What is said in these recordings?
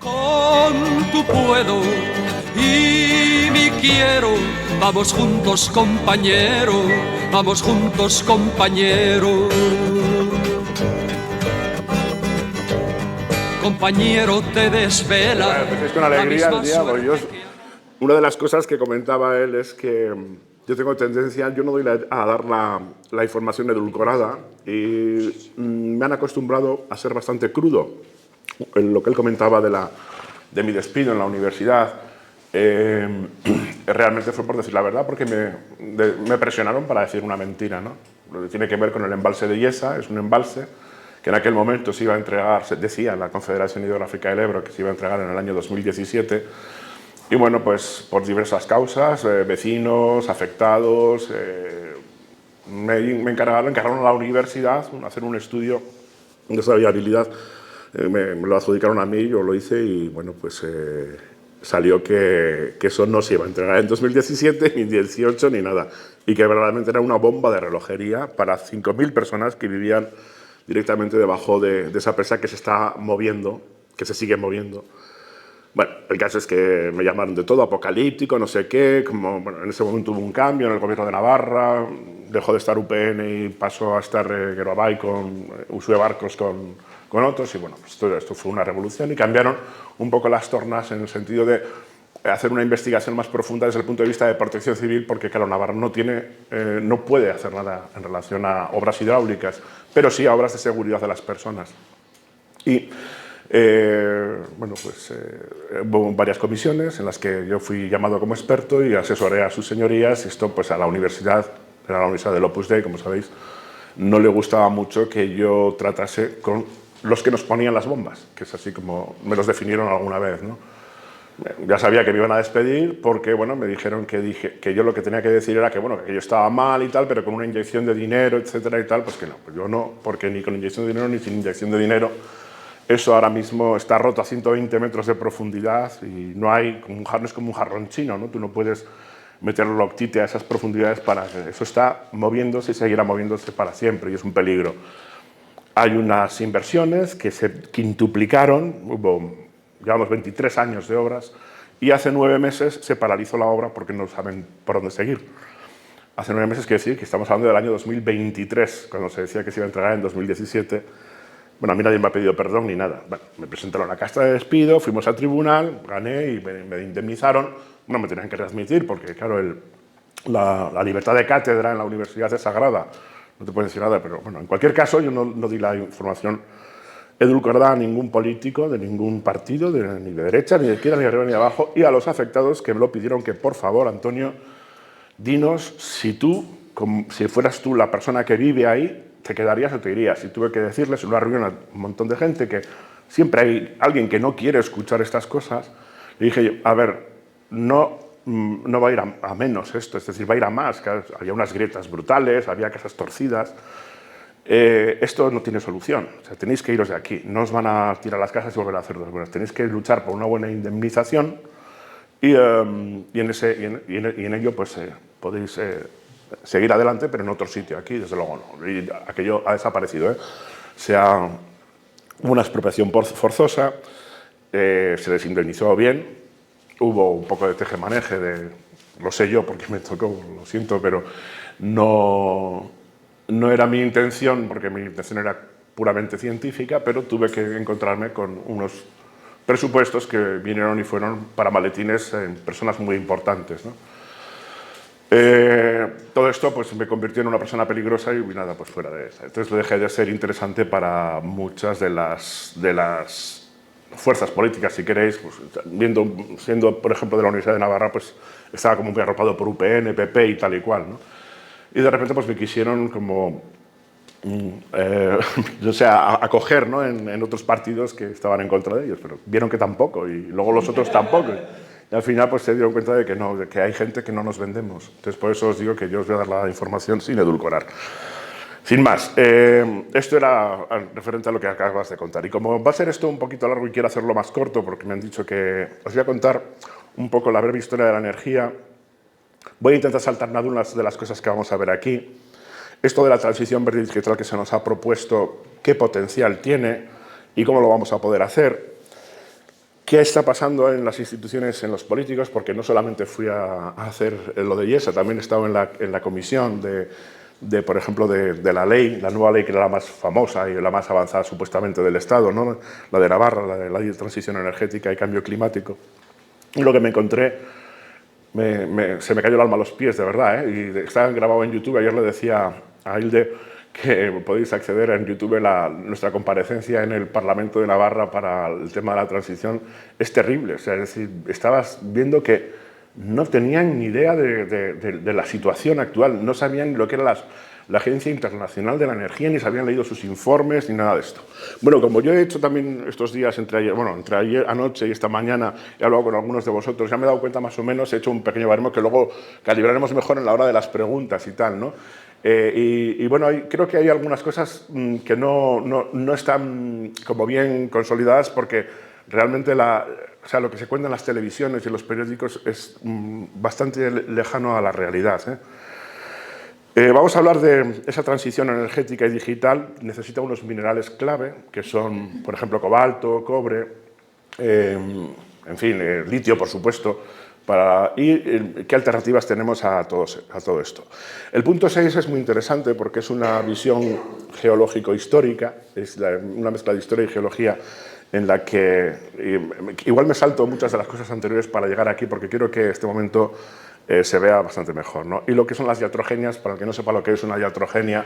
Con tu puedo y mi quiero, vamos juntos compañero, vamos juntos compañero. Compañero te desvela. Empecéis con alegría el día, porque una de las cosas que comentaba él es que yo tengo tendencia, yo no doy a dar la información edulcorada y me han acostumbrado a ser bastante crudo. Lo que él comentaba de mi despido en la universidad, realmente fue por decir la verdad, porque me presionaron para decir una mentira, ¿no? Tiene que ver con el embalse de Yesa, es un embalse que en aquel momento se iba a entregar, se decía en la Confederación Hidrográfica del Ebro que se iba a entregar en el año 2017, y bueno, pues por diversas causas, vecinos, afectados, me encargaron a la universidad hacer un estudio de esa viabilidad. Me lo adjudicaron a mí, yo lo hice y bueno, pues salió que eso no se iba a entregar en 2017, ni 2018, ni nada. Y que verdaderamente era una bomba de relojería para 5.000 personas que vivían directamente debajo de esa presa que se está moviendo, que se sigue moviendo. Bueno, el caso es que me llamaron de todo, apocalíptico, no sé qué, como, bueno, en ese momento hubo un cambio en el gobierno de Navarra, dejó de estar UPN y pasó a estar Geroabay con Usue Barcos con otros, y bueno, pues esto fue una revolución y cambiaron un poco las tornas en el sentido de hacer una investigación más profunda desde el punto de vista de protección civil, porque claro, Navarra no puede hacer nada en relación a obras hidráulicas, pero sí a obras de seguridad de las personas. Y bueno, pues hubo varias comisiones en las que yo fui llamado como experto y asesoré a sus señorías, y esto pues a la universidad, era la Universidad del Opus Dei, como sabéis, no le gustaba mucho que yo tratase con los que nos ponían las bombas, que es así como me los definieron alguna vez, ¿no? Ya sabía que me iban a despedir porque, bueno, me dijeron que yo lo que tenía que decir era que, bueno, que yo estaba mal y tal, pero con una inyección de dinero, etcétera y tal, pues que no, pues yo no, porque ni con inyección de dinero ni sin inyección de dinero, eso ahora mismo está roto a 120 metros de profundidad y no es como un jarrón chino, ¿no? Tú no puedes meter el octite a esas profundidades para que eso está moviéndose y seguirá moviéndose para siempre y es un peligro. Hay unas inversiones que se quintuplicaron, llevamos 23 años de obras y hace 9 meses se paralizó la obra porque no saben por dónde seguir. Hace 9 meses quiere decir que estamos hablando del año 2023, cuando se decía que se iba a entregar en 2017. Bueno, a mí nadie me ha pedido perdón ni nada. Bueno, me presentaron a la casta de despido, fuimos al tribunal, gané y me indemnizaron. No me tenían que readmitir porque, claro, la libertad de cátedra en la universidad es sagrada. No te puedo decir nada, pero bueno, en cualquier caso yo no di la información edulcorada a ningún político de ningún partido, ni de derecha, ni de izquierda, ni de arriba, ni de abajo, y a los afectados que me lo pidieron que, por favor, Antonio, dinos si fueras tú la persona que vive ahí, te quedarías o te irías. Y tuve que decirles en una reunión a un montón de gente que siempre hay alguien que no quiere escuchar estas cosas. Le dije, a ver, no va a ir a menos esto, es decir, va a ir a más. Había unas grietas brutales, había casas torcidas. Esto no tiene solución. O sea, tenéis que iros de aquí. No os van a tirar las casas y volver a hacer las buenas. Tenéis que luchar por una buena indemnización y en ello pues, podéis seguir adelante, pero en otro sitio. Aquí, desde luego, no. Y aquello ha desaparecido. Hubo una expropiación forzosa, se les indemnizó bien, hubo un poco de tejemaneje, lo sé yo porque me tocó, lo siento, pero no era mi intención, porque mi intención era puramente científica, pero tuve que encontrarme con unos presupuestos que vinieron y fueron para maletines en personas muy importantes, ¿no? Todo esto pues, me convirtió en una persona peligrosa y nada, pues fuera de esa. Entonces dejé de ser interesante para muchas de las fuerzas políticas, si queréis, pues, siendo, por ejemplo, de la Universidad de Navarra, pues estaba como muy arropado por UPN, PP y tal y cual, ¿no? Y de repente pues me quisieron como, o sea, acoger, ¿no? en otros partidos que estaban en contra de ellos, pero vieron que tampoco, y luego los otros tampoco. Y al final pues se dieron cuenta de que hay gente que no nos vendemos. Entonces por eso os digo que yo os voy a dar la información sin edulcorar. Sin más, esto era referente a lo que acabas de contar. Y como va a ser esto un poquito largo y quiero hacerlo más corto, porque me han dicho que os voy a contar un poco la breve historia de la energía, voy a intentar saltarme algunas de las cosas que vamos a ver aquí. Esto de la transición verde digital que se nos ha propuesto, qué potencial tiene y cómo lo vamos a poder hacer. ¿Qué está pasando en las instituciones, en los políticos? Porque no solamente fui a hacer lo de IESA, también he estado en la comisión por ejemplo, de la ley, la nueva ley que era la más famosa y la más avanzada supuestamente del Estado, ¿no? La de Navarra, la de la Ley de Transición Energética y Cambio Climático. Y lo que me encontré, se me cayó el alma a los pies, de verdad, ¿eh? Y está grabado en YouTube. Ayer le decía a Hilde que podéis acceder en YouTube a nuestra comparecencia en el Parlamento de Navarra para el tema de la transición. Es terrible, o sea, es decir, estabas viendo que no tenían ni idea de la situación actual, no sabían lo que era la Agencia Internacional de la Energía, ni se habían leído sus informes, ni nada de esto. Bueno, como yo he hecho también estos días, entre ayer anoche y esta mañana, he hablado con algunos de vosotros, ya me he dado cuenta más o menos, he hecho un pequeño baremo que luego calibraremos mejor en la hora de las preguntas y tal, ¿no? Y bueno, creo que hay algunas cosas que no están como bien consolidadas porque realmente o sea, lo que se cuenta en las televisiones y en los periódicos es bastante lejano a la realidad, ¿eh? Vamos a hablar de esa transición energética y digital. Necesita unos minerales clave, que son, por ejemplo, cobalto, cobre, en fin, litio, por supuesto, y qué alternativas tenemos a todo esto. El punto 6 es muy interesante porque es una visión geológico-histórica, es una mezcla de historia y geología en la que igual me salto muchas de las cosas anteriores para llegar aquí porque quiero que este momento se vea bastante mejor, ¿no? Y lo que son las iatrogenias, para el que no sepa lo que es una iatrogenia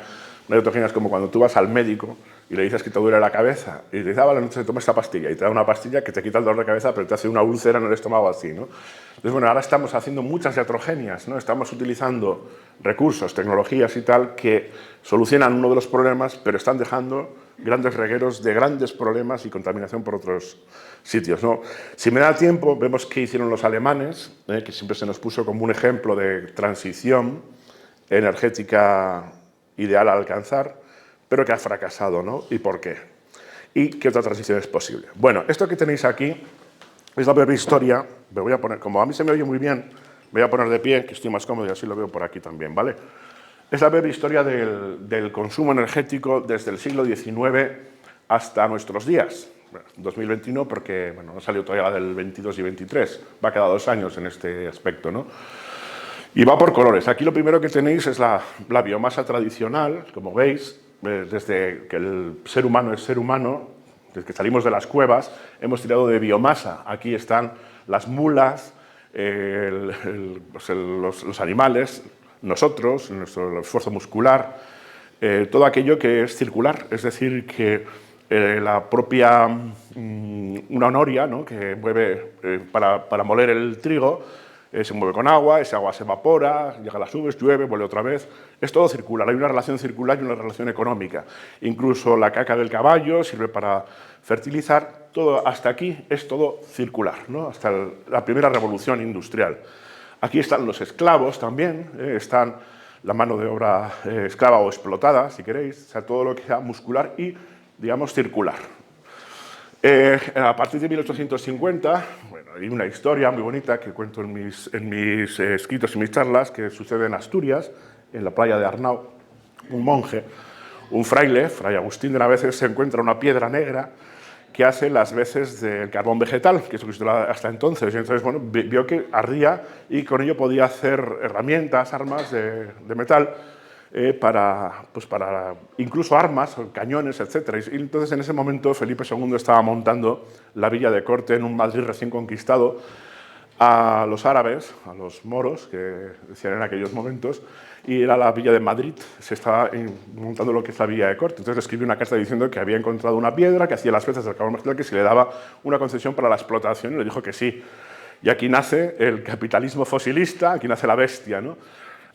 es como cuando tú vas al médico y le dices que te duele la cabeza y te dice, vale, entonces toma esta pastilla y te da una pastilla que te quita el dolor de cabeza pero te hace una úlcera en el estómago así, ¿no? Entonces, bueno, ahora estamos haciendo muchas iatrogenias, ¿no? Estamos utilizando recursos, tecnologías y tal que solucionan uno de los problemas pero están dejando grandes regueros de grandes problemas y contaminación por otros sitios, ¿no? Si me da tiempo, vemos qué hicieron los alemanes, que siempre se nos puso como un ejemplo de transición energética ideal a alcanzar, pero que ha fracasado, ¿no? ¿Y por qué? ¿Y qué otra transición es posible? Bueno, esto que tenéis aquí es la breve historia. Me voy a poner, como a mí se me oye muy bien, me voy a poner de pie, que estoy más cómodo y así lo veo por aquí también, ¿vale? Es la breve historia del consumo energético desde el siglo XIX hasta nuestros días. Bueno, 2021 porque bueno, no salió todavía la del 22 y 23, va a quedar 2 años en este aspecto, ¿no? Y va por colores. Aquí lo primero que tenéis es la biomasa tradicional, como veis, desde que el ser humano es ser humano, desde que salimos de las cuevas, hemos tirado de biomasa. Aquí están las mulas, los animales, nosotros, nuestro esfuerzo muscular, todo aquello que es circular, es decir, que la propia una noria, ¿no? Que mueve para moler el trigo, se mueve con agua, ese agua se evapora, llega a las nubes, llueve, vuelve otra vez. Es todo circular, hay una relación circular y una relación económica. Incluso la caca del caballo sirve para fertilizar, todo hasta aquí es todo circular, ¿no? Hasta la primera revolución industrial. Aquí están los esclavos también, están la mano de obra esclava o explotada, si queréis, o sea, todo lo que sea muscular y, digamos, circular. A partir de 1850, bueno, hay una historia muy bonita que cuento en mis escritos y mis charlas que sucede en Asturias, en la playa de Arnau. Un monje, un fraile, Fray Agustín de Navese, se encuentra una piedra negra que hace las veces del carbón vegetal, que es lo que se usaba hasta entonces. Y entonces, bueno, vio que ardía y con ello podía hacer herramientas, armas de metal, para incluso armas, cañones, etc. Y entonces, en ese momento, Felipe II estaba montando la villa de corte en un Madrid recién conquistado a los árabes, a los moros, que decían en aquellos momentos, y era la villa de Madrid, se estaba montando lo que es la villa de corte. Entonces escribió una carta diciendo que había encontrado una piedra que hacía las veces del carbón vegetal, que se le daba una concesión para la explotación, y le dijo que sí. Y aquí nace el capitalismo fosilista, aquí nace la bestia, ¿no?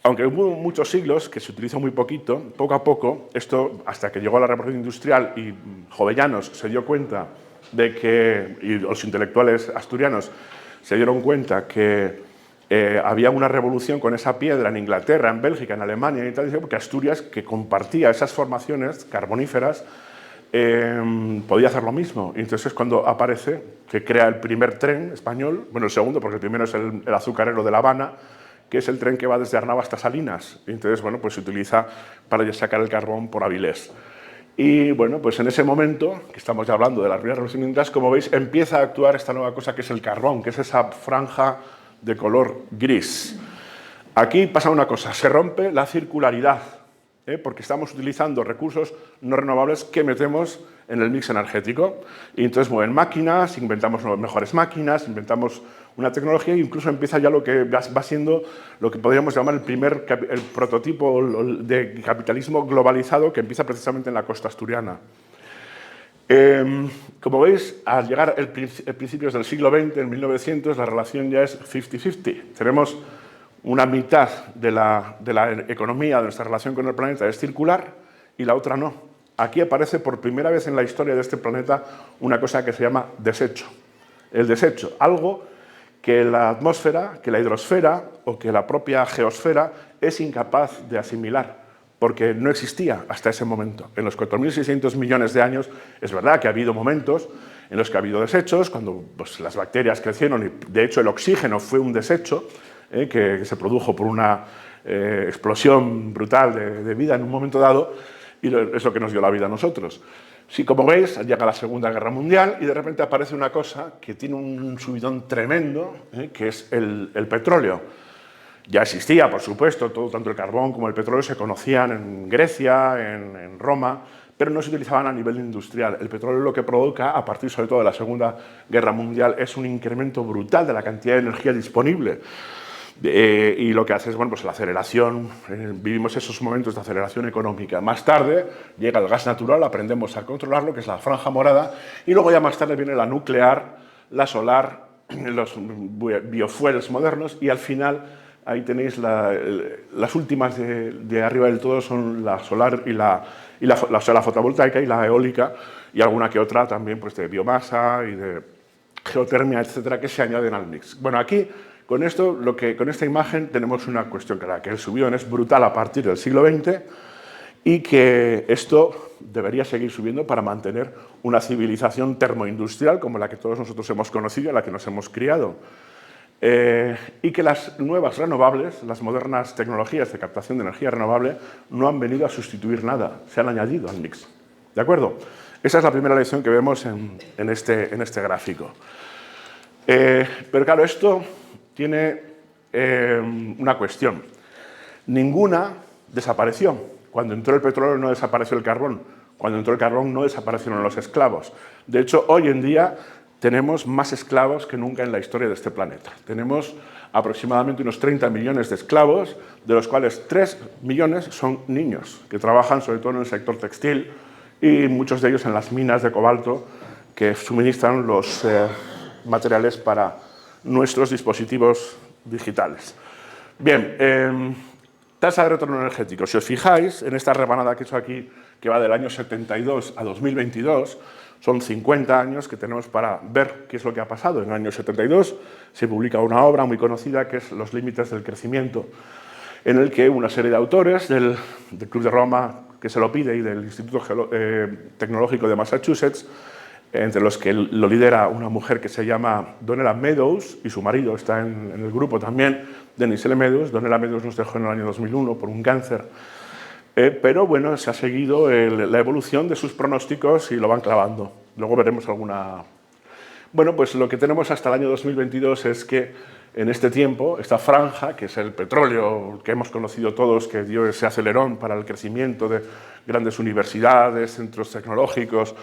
Aunque hubo muchos siglos que se utilizó muy poquito, poco a poco, esto hasta que llegó a la Revolución Industrial y Jovellanos se dio cuenta de que, y los intelectuales asturianos se dieron cuenta que había una revolución con esa piedra en Inglaterra, en Bélgica, en Alemania y tal, porque Asturias, que compartía esas formaciones carboníferas, podía hacer lo mismo. Y entonces es cuando aparece, que crea el primer tren español, bueno, el segundo, porque el primero es el azucarero de La Habana, que es el tren que va desde Arnau hasta Salinas. Y entonces, bueno, pues se utiliza para sacar el carbón por Avilés. Y bueno, pues en ese momento, que estamos ya hablando de la primera revolución industrial, como veis, empieza a actuar esta nueva cosa que es el carbón, que es esa franja de color gris. Aquí pasa una cosa, se rompe la circularidad, porque estamos utilizando recursos no renovables que metemos en el mix energético. Y entonces mueven máquinas, inventamos mejores máquinas, inventamos una tecnología e incluso empieza ya lo que va siendo lo que podríamos llamar el prototipo de capitalismo globalizado que empieza precisamente en la costa asturiana. Como veis, al llegar a principios del siglo XX, en 1900, la relación ya es 50-50. Tenemos una mitad de la economía de nuestra relación con el planeta es circular y la otra no. Aquí aparece por primera vez en la historia de este planeta una cosa que se llama desecho. El desecho, algo que la atmósfera, que la hidrosfera o que la propia geosfera es incapaz de asimilar, porque no existía hasta ese momento. En los 4.600 millones de años es verdad que ha habido momentos en los que ha habido desechos, cuando pues, las bacterias crecieron y de hecho el oxígeno fue un desecho, que se produjo por una explosión brutal de vida en un momento dado, y es lo que nos dio la vida a nosotros. Sí, como veis, llega la Segunda Guerra Mundial y de repente aparece una cosa que tiene un subidón tremendo, que es el petróleo. Ya existía, por supuesto, tanto el carbón como el petróleo se conocían en Grecia, en Roma, pero no se utilizaban a nivel industrial. El petróleo lo que provoca, a partir sobre todo de la Segunda Guerra Mundial, es un incremento brutal de la cantidad de energía disponible. Y lo que hace es, bueno, pues la aceleración, vivimos esos momentos de aceleración económica. Más tarde llega el gas natural, aprendemos a controlarlo, que es la franja morada, y luego ya más tarde viene la nuclear, la solar, los biofuels modernos, y al final ahí tenéis las últimas de arriba del todo son la solar y la fotovoltaica y la eólica, y alguna que otra también pues, de biomasa y de geotermia, etcétera, que se añaden al mix. Bueno, aquí con esto, con esta imagen tenemos una cuestión clara, que el subidón es brutal a partir del siglo XX y que esto debería seguir subiendo para mantener una civilización termoindustrial como la que todos nosotros hemos conocido y en la que nos hemos criado. Y que las nuevas renovables, las modernas tecnologías de captación de energía renovable no han venido a sustituir nada, se han añadido al mix. ¿De acuerdo? Esa es la primera lección que vemos en este gráfico. Pero claro, esto tiene una cuestión. Ninguna desapareció. Cuando entró el petróleo no desapareció el carbón. Cuando entró el carbón no desaparecieron los esclavos. De hecho, hoy en día tenemos más esclavos que nunca en la historia de este planeta. Tenemos aproximadamente unos 30 millones de esclavos, de los cuales 3 millones son niños, que trabajan sobre todo en el sector textil y muchos de ellos en las minas de cobalto que suministran los materiales para nuestros dispositivos digitales. Bien, tasa de retorno energético. Si os fijáis, en esta rebanada que he hecho aquí, que va del año 72 a 2022, son 50 años que tenemos para ver qué es lo que ha pasado. En el año 72 se publica una obra muy conocida que es Los límites del crecimiento, en el que una serie de autores del Club de Roma, que se lo pide, y del Instituto Tecnológico de Massachusetts, entre los que lo lidera una mujer que se llama Donella Meadows, y su marido está en el grupo también, Dennis L. Meadows. Donella Meadows nos dejó en el año 2001 por un cáncer, pero bueno, se ha seguido la evolución de sus pronósticos y lo van clavando. Luego veremos alguna... Bueno, pues lo que tenemos hasta el año 2022 es que en este tiempo, esta franja, que es el petróleo que hemos conocido todos, que dio ese acelerón para el crecimiento de grandes universidades, centros tecnológicos,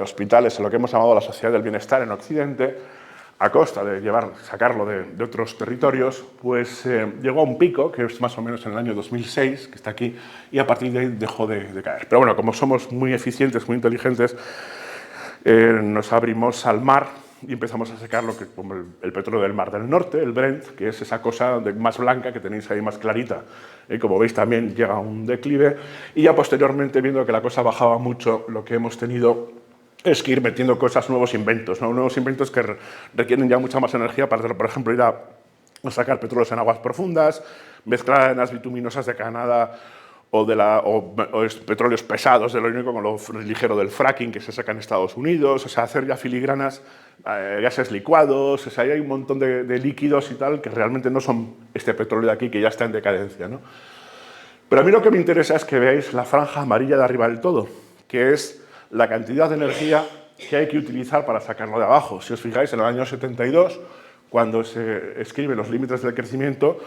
hospitales, en lo que hemos llamado la sociedad del bienestar en Occidente, a costa de sacarlo de otros territorios, pues llegó a un pico, que es más o menos en el año 2006, que está aquí, y a partir de ahí dejó de caer. Pero bueno, como somos muy eficientes, muy inteligentes, nos abrimos al mar y empezamos a sacar lo que como el petróleo del Mar del Norte, el Brent, que es esa cosa más blanca que tenéis ahí más clarita. Como veis, también llega a un declive, y ya posteriormente, viendo que la cosa bajaba mucho, lo que hemos tenido es que ir metiendo nuevos inventos, ¿no? Nuevos inventos que requieren ya mucha más energía para, por ejemplo, ir a sacar petróleos en aguas profundas, mezclar arenas bituminosas de Canadá o petróleos pesados del Orinoco con lo ligero del fracking que se saca en Estados Unidos, o sea, hacer ya filigranas, gases licuados, o sea, hay un montón de líquidos y tal que realmente no son este petróleo de aquí que ya está en decadencia, ¿no? Pero a mí lo que me interesa es que veáis la franja amarilla de arriba del todo, que es la cantidad de energía que hay que utilizar para sacarlo de abajo. Si os fijáis, en el año 72, cuando se escriben los límites del crecimiento,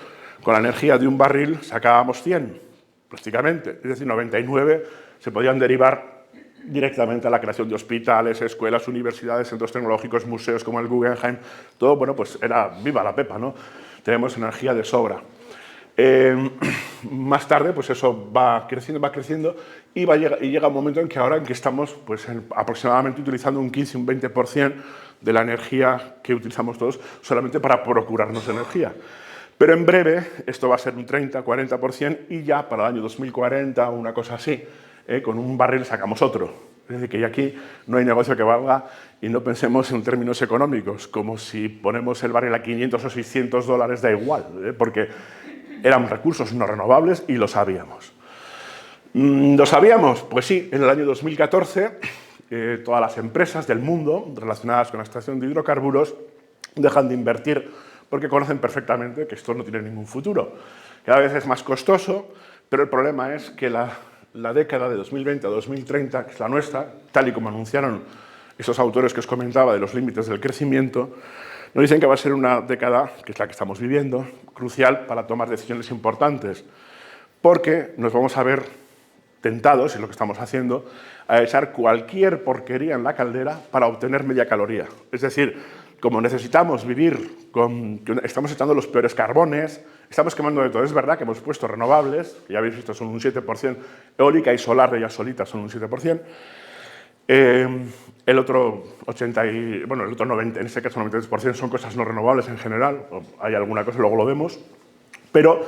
con la energía de un barril sacábamos 100, prácticamente. Es decir, 99 se podían derivar directamente a la creación de hospitales, escuelas, universidades, centros tecnológicos, museos como el Guggenheim. Todo, bueno, pues era viva la pepa, ¿no? Tenemos energía de sobra. Más tarde, pues eso va creciendo y llega un momento en que estamos pues, aproximadamente utilizando un 15, un 20% de la energía que utilizamos todos solamente para procurarnos energía. Pero en breve esto va a ser un 30, 40% y ya para el año 2040 o una cosa así, con un barril sacamos otro. Es decir, que ya aquí no hay negocio que valga y no pensemos en términos económicos, como si ponemos el barril a 500 o 600 dólares, da igual, porque eran recursos no renovables y lo sabíamos. ¿Lo sabíamos? Pues sí, en el año 2014 todas las empresas del mundo relacionadas con la extracción de hidrocarburos dejan de invertir porque conocen perfectamente que esto no tiene ningún futuro. Cada vez es más costoso, pero el problema es que la década de 2020 a 2030, que es la nuestra, tal y como anunciaron esos autores que os comentaba de los límites del crecimiento, nos dicen que va a ser una década, que es la que estamos viviendo, crucial para tomar decisiones importantes, porque nos vamos a ver tentados, y es lo que estamos haciendo, a echar cualquier porquería en la caldera para obtener media caloría. Es decir, como necesitamos vivir estamos echando los peores carbones, estamos quemando de todo. Es verdad que hemos puesto renovables, que ya habéis visto son un 7%, eólica y solar de ellas solitas son un 7%, el otro 90, en este caso 93% son cosas no renovables en general, hay alguna cosa, luego lo vemos, pero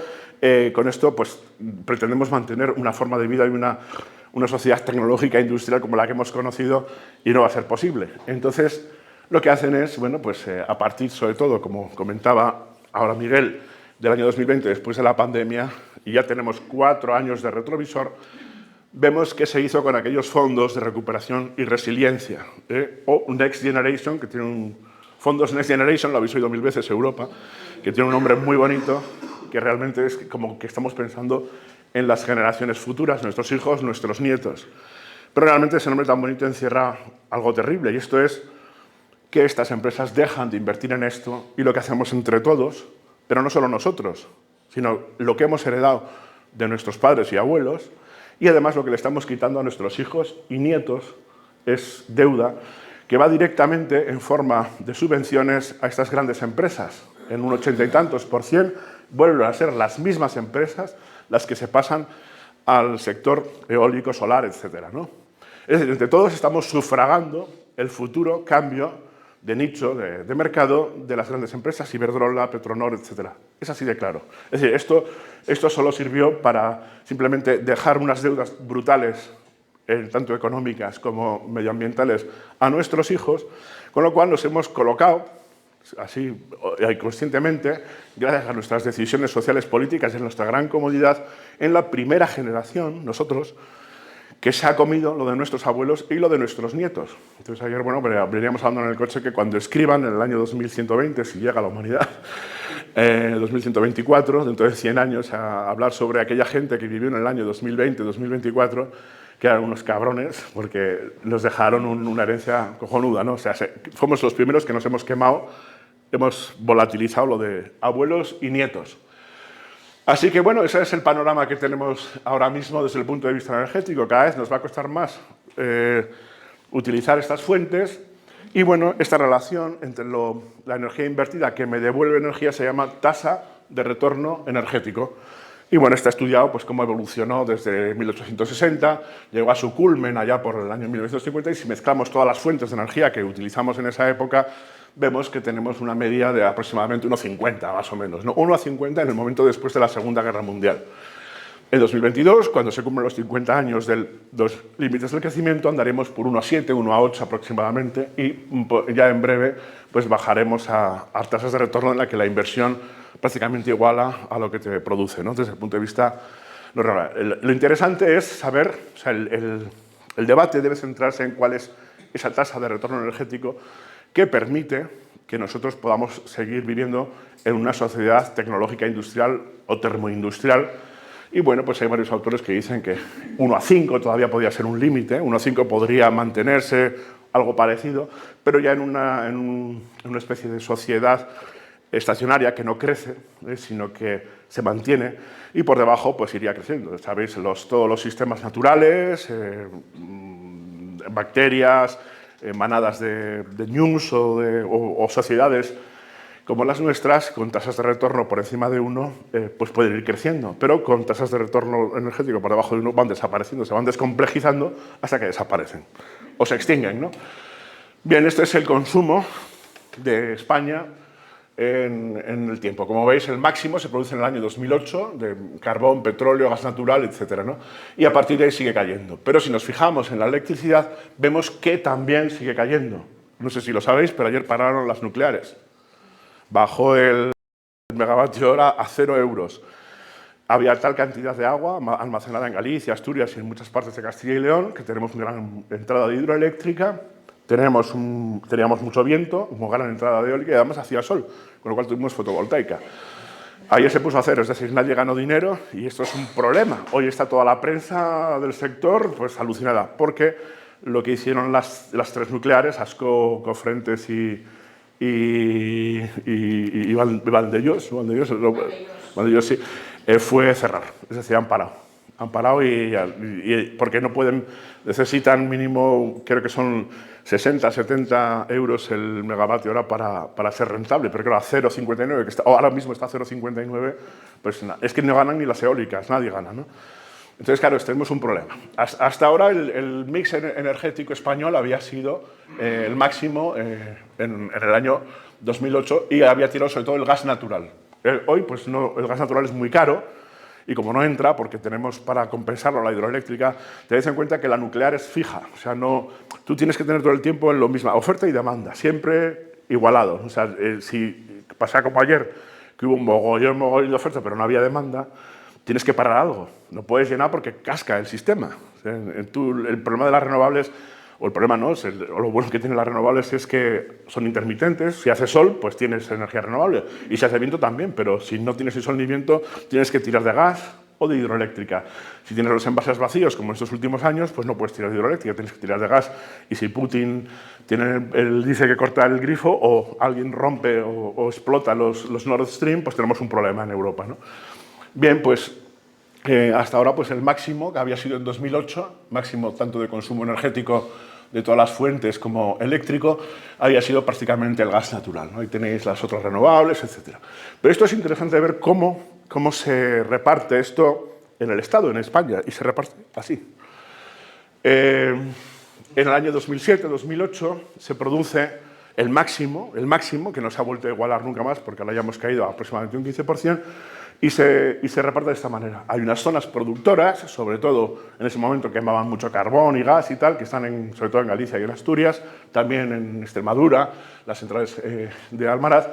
con esto pues, pretendemos mantener una forma de vida y una sociedad tecnológica e industrial como la que hemos conocido y no va a ser posible. Entonces, lo que hacen es, bueno, pues a partir sobre todo, como comentaba ahora Miguel, del año 2020, después de la pandemia, y ya tenemos 4 años de retrovisor, vemos qué se hizo con aquellos fondos de recuperación y resiliencia, o Next Generation, que tiene fondos Next Generation, lo habéis oído 1000 veces, Europa, que tiene un nombre muy bonito, que realmente es como que estamos pensando en las generaciones futuras, nuestros hijos, nuestros nietos. Pero realmente ese nombre tan bonito encierra algo terrible, y esto es que estas empresas dejan de invertir en esto y lo que hacemos entre todos, pero no solo nosotros, sino lo que hemos heredado de nuestros padres y abuelos, y además lo que le estamos quitando a nuestros hijos y nietos es deuda que va directamente en forma de subvenciones a estas grandes empresas. En un 80 y tantos % vuelven a ser las mismas empresas las que se pasan al sector eólico, solar, etc., ¿no? Es decir, entre todos estamos sufragando el futuro cambio de nicho, de mercado de las grandes empresas, Iberdrola, Petronor, etc. Es así de claro. Es decir, esto solo sirvió para simplemente dejar unas deudas brutales, tanto económicas como medioambientales, a nuestros hijos, con lo cual nos hemos colocado, así conscientemente, gracias a nuestras decisiones sociales políticas y en nuestra gran comodidad, en la primera generación, nosotros, que se ha comido lo de nuestros abuelos y lo de nuestros nietos. Entonces ayer, bueno, veníamos hablando en el coche que cuando escriban en el año 2120, si llega la humanidad, 2124, dentro de 100 años, a hablar sobre aquella gente que vivió en el año 2020, 2024, que eran unos cabrones, porque nos dejaron una herencia cojonuda, ¿no? O sea, fuimos los primeros que nos hemos quemado, hemos volatilizado lo de abuelos y nietos. Así que, bueno, ese es el panorama que tenemos ahora mismo desde el punto de vista energético. Cada vez nos va a costar más utilizar estas fuentes y, bueno, esta relación entre la energía invertida que me devuelve energía se llama tasa de retorno energético. Y, bueno, está estudiado pues, cómo evolucionó desde 1860, llegó a su culmen allá por el año 1950 y si mezclamos todas las fuentes de energía que utilizamos en esa época, vemos que tenemos una media de aproximadamente 1,50 más o menos, ¿no? 1,50 en el momento después de la Segunda Guerra Mundial. En 2022, cuando se cumplen los 50 años de los límites del crecimiento, andaremos por 1,7, 1,8 aproximadamente y ya en breve pues, bajaremos a tasas de retorno en la que la inversión prácticamente iguala a lo que te produce, ¿no? Desde el punto de vista no real. Lo interesante es saber, o sea, el debate debe centrarse en cuál es esa tasa de retorno energético que permite que nosotros podamos seguir viviendo en una sociedad tecnológica industrial o termoindustrial Y bueno, pues hay varios autores que dicen que 1 a 5 todavía podría ser un límite, 1 a 5 podría mantenerse algo parecido, pero ya en una especie de sociedad estacionaria que no crece, sino que se mantiene, y por debajo pues iría creciendo. Sabéis, todos los sistemas naturales, bacterias, manadas de ñus o sociedades como las nuestras, con tasas de retorno por encima de 1, pues pueden ir creciendo, pero con tasas de retorno energético por debajo de 1 van desapareciendo, se van descomplejizando hasta que desaparecen o se extinguen, ¿no? Bien, este es el consumo de España en el tiempo. Como veis, el máximo se produce en el año 2008, de carbón, petróleo, gas natural, etcétera, ¿no? Y a partir de ahí sigue cayendo. Pero si nos fijamos en la electricidad, vemos que también sigue cayendo. No sé si lo sabéis, pero ayer pararon las nucleares. Bajó el megavatio hora a 0 euros. Había tal cantidad de agua almacenada en Galicia, Asturias y en muchas partes de Castilla y León que tenemos una gran entrada de hidroeléctrica, teníamos mucho viento, una gran entrada de eólica y además hacía sol, con lo cual tuvimos fotovoltaica. Ayer se puso a cero, es decir, nadie ganó dinero y esto es un problema. Hoy está toda la prensa del sector pues alucinada, porque lo que hicieron las 3 nucleares, Ascó, Cofrentes y Vandellós, sí, fue cerrar, es decir, han parado y porque no pueden, necesitan mínimo, creo que son 60, 70 euros el megavatio hora para ser rentable, pero claro, a 0,59, que ahora mismo está a 0,59, pues es que no ganan ni las eólicas, nadie gana, ¿no? Entonces, claro, tenemos un problema. Hasta ahora el mix energético español había sido el máximo en el año 2008 y había tirado sobre todo el gas natural. Hoy, pues no, el gas natural es muy caro y como no entra, porque tenemos para compensarlo la hidroeléctrica, tened en cuenta que la nuclear es fija. O sea, tú tienes que tener todo el tiempo en lo mismo, oferta y demanda, siempre igualado. O sea, si pasa como ayer, que hubo un mogollón de oferta, pero no había demanda, tienes que parar algo, no puedes llenar porque casca el sistema. O sea, el problema de las renovables, o el problema no, lo bueno que tienen las renovables es que son intermitentes. Si hace sol, pues tienes energía renovable, y si hace viento también, pero si no tienes ni sol ni viento, tienes que tirar de gas o de hidroeléctrica. Si tienes los envases vacíos, como en estos últimos años, pues no puedes tirar de hidroeléctrica, tienes que tirar de gas, y si Putin dice que corta el grifo, o alguien rompe o explota los Nord Stream, pues tenemos un problema en Europa, ¿no? Bien, pues hasta ahora pues el máximo, que había sido en 2008, máximo tanto de consumo energético de todas las fuentes como eléctrico, había sido prácticamente el gas natural, ¿no? Ahí tenéis las otras renovables, etc. Pero esto es interesante ver cómo se reparte esto en el Estado, en España, y se reparte así. En el año 2007-2008 se produce el máximo, que no se ha vuelto a igualar nunca más, porque ahora ya hemos caído a aproximadamente un 15%, y se reparte de esta manera. Hay unas zonas productoras, sobre todo en ese momento quemaban mucho carbón y gas y tal, que están sobre todo en Galicia y en Asturias, también en Extremadura, las centrales de Almaraz,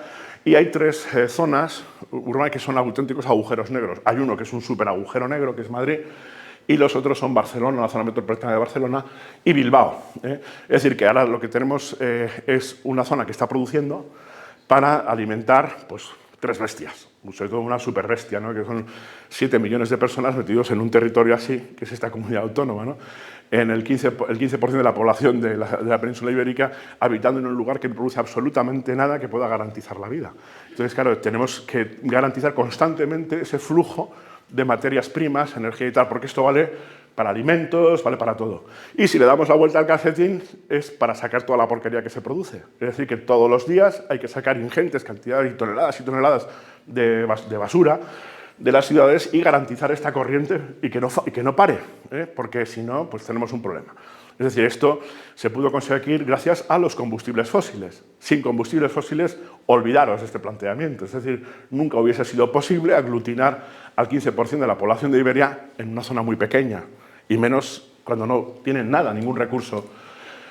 y hay 3 zonas urbanas que son auténticos agujeros negros. Hay uno que es un súper agujero negro, que es Madrid, y los otros son Barcelona, la zona metropolitana de Barcelona, y Bilbao. Es decir, que ahora lo que tenemos es una zona que está produciendo para alimentar pues, 3 bestias, sobre todo una superbestia, ¿no? Que son 7 millones de personas metidos en un territorio así, que es esta comunidad autónoma, ¿no? En el 15% de la población de la península ibérica, habitando en un lugar que no produce absolutamente nada que pueda garantizar la vida. Entonces, claro, tenemos que garantizar constantemente ese flujo de materias primas, energía y tal, porque esto vale para alimentos, vale para todo. Y si le damos la vuelta al calcetín, es para sacar toda la porquería que se produce. Es decir, que todos los días hay que sacar ingentes cantidades y toneladas de basura de las ciudades y garantizar esta corriente y que no pare, porque si no, pues tenemos un problema. Es decir, esto se pudo conseguir gracias a los combustibles fósiles. Sin combustibles fósiles, olvidaros de este planteamiento. Es decir, nunca hubiese sido posible aglutinar al 15% de la población de Iberia en una zona muy pequeña, y menos cuando no tienen nada, ningún recurso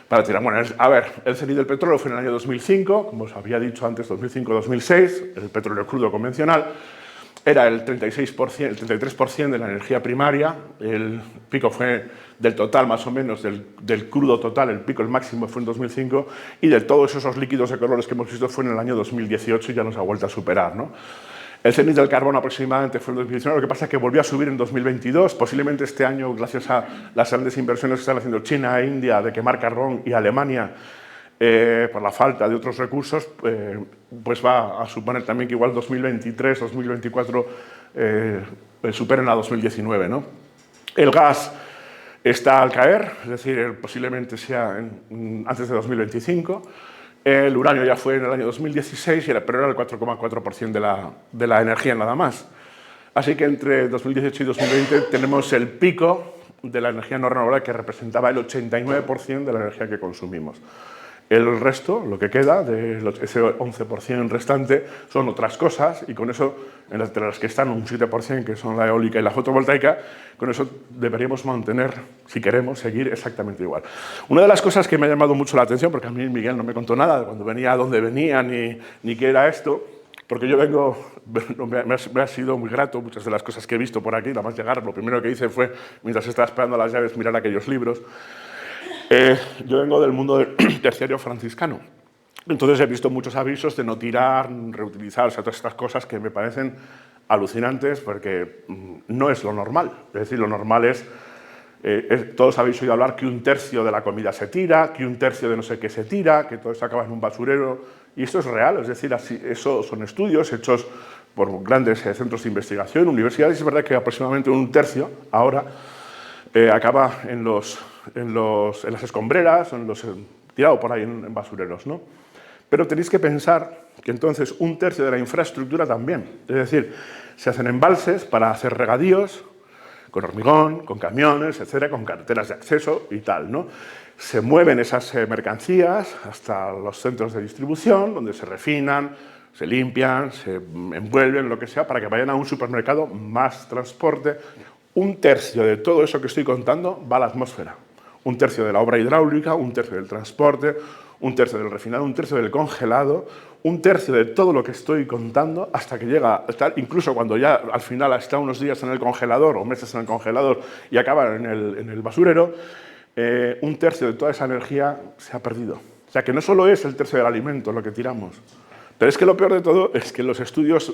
para tirar. Bueno, a ver, el cenit del petróleo fue en el año 2005, como os había dicho antes, 2005-2006, el petróleo crudo convencional. Era el 33% de la energía primaria, el pico fue del total más o menos, del crudo total, el máximo fue en 2005, y de todos esos líquidos de colores que hemos visto fue en el año 2018 y ya nos ha vuelto a superar, ¿no? El cenit del carbón aproximadamente fue en 2019, lo que pasa es que volvió a subir en 2022, posiblemente este año, gracias a las grandes inversiones que están haciendo China e India de quemar carbón y Alemania, por la falta de otros recursos, pues va a suponer también que igual 2023, 2024 superen a 2019, ¿no? El gas está al caer, es decir, posiblemente sea antes de 2025. El uranio ya fue en el año 2016, pero era el 4,4% de la energía nada más. Así que entre 2018 y 2020 tenemos el pico de la energía no renovable que representaba el 89% de la energía que consumimos. El resto, lo que queda, de ese 11% restante, son otras cosas y con eso, entre las que están un 7%, que son la eólica y la fotovoltaica, con eso deberíamos mantener, si queremos, seguir exactamente igual. Una de las cosas que me ha llamado mucho la atención, porque a mí Miguel no me contó nada de cuando venía, dónde venía, ni qué era esto, porque yo vengo, me ha sido muy grato muchas de las cosas que he visto por aquí, nada más llegar, lo primero que hice fue, mientras estaba esperando las llaves, mirar aquellos libros. Yo vengo del mundo del terciario franciscano, entonces he visto muchos avisos de no tirar, reutilizar, o sea, todas estas cosas que me parecen alucinantes porque no es lo normal. Es decir, lo normal es, todos habéis oído hablar que 1/3 de la comida se tira, que 1/3 de no sé qué se tira, que todo esto acaba en un basurero, y esto es real, es decir, eso son estudios hechos por grandes centros de investigación, universidades, y es verdad que aproximadamente 1/3 ahora acaba en las escombreras, tirado por ahí en basureros, ¿no? Pero tenéis que pensar que entonces 1/3 de la infraestructura también. Es decir, se hacen embalses para hacer regadíos con hormigón, con camiones, etcétera, con carreteras de acceso y tal, ¿no? Se mueven esas mercancías hasta los centros de distribución, donde se refinan, se limpian, se envuelven, lo que sea, para que vayan a un supermercado, más transporte. 1/3 de todo eso que estoy contando va a la atmósfera. 1/3 de la obra hidráulica, 1/3 del transporte, 1/3 del refinado, 1/3 del congelado, 1/3 de todo lo que estoy contando hasta que llega, incluso cuando ya al final está unos días en el congelador o meses en el congelador y acaba en el basurero, 1/3 de toda esa energía se ha perdido. O sea que no solo es el tercio del alimento lo que tiramos, pero es que lo peor de todo es que los estudios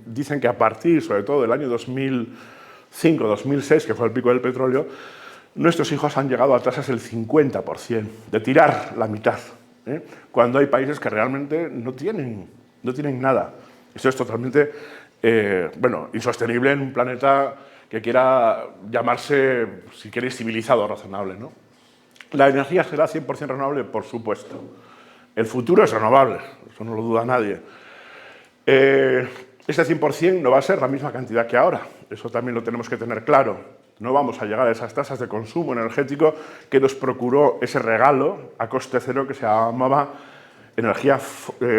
dicen que a partir, sobre todo del año 2005, 2006, que fue el pico del petróleo, nuestros hijos han llegado a tasas del 50%, de tirar la mitad, cuando hay países que realmente no tienen nada. Esto es totalmente insostenible en un planeta que quiera llamarse, si queréis, civilizado o razonable, ¿no? ¿La energía será 100% renovable? Por supuesto. El futuro es renovable, eso no lo duda nadie. Ese 100% no va a ser la misma cantidad que ahora, eso también lo tenemos que tener claro. No vamos a llegar a esas tasas de consumo energético que nos procuró ese regalo a coste cero que se llamaba energía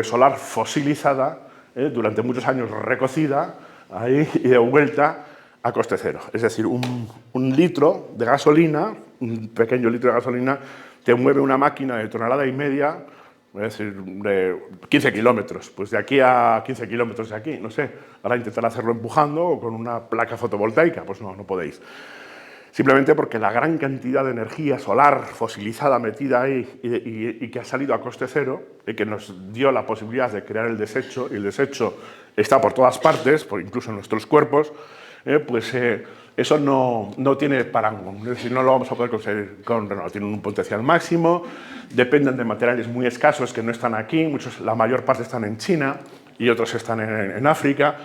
solar fosilizada, durante muchos años recocida ahí, y de vuelta a coste cero. Es decir, un litro de gasolina, un pequeño litro de gasolina, te mueve una máquina de 1,5 toneladas, es decir, de 15 kilómetros, pues de aquí a 15 kilómetros de aquí, no sé, ahora intentar hacerlo empujando o con una placa fotovoltaica, pues no podéis. Simplemente porque la gran cantidad de energía solar fosilizada metida ahí y que ha salido a coste cero y que nos dio la posibilidad de crear el desecho, y el desecho está por todas partes, incluso en nuestros cuerpos, eso no tiene parangón, es decir, no lo vamos a poder conseguir tienen un potencial máximo, dependen de materiales muy escasos que no están aquí, la mayor parte están en China y otros están en África,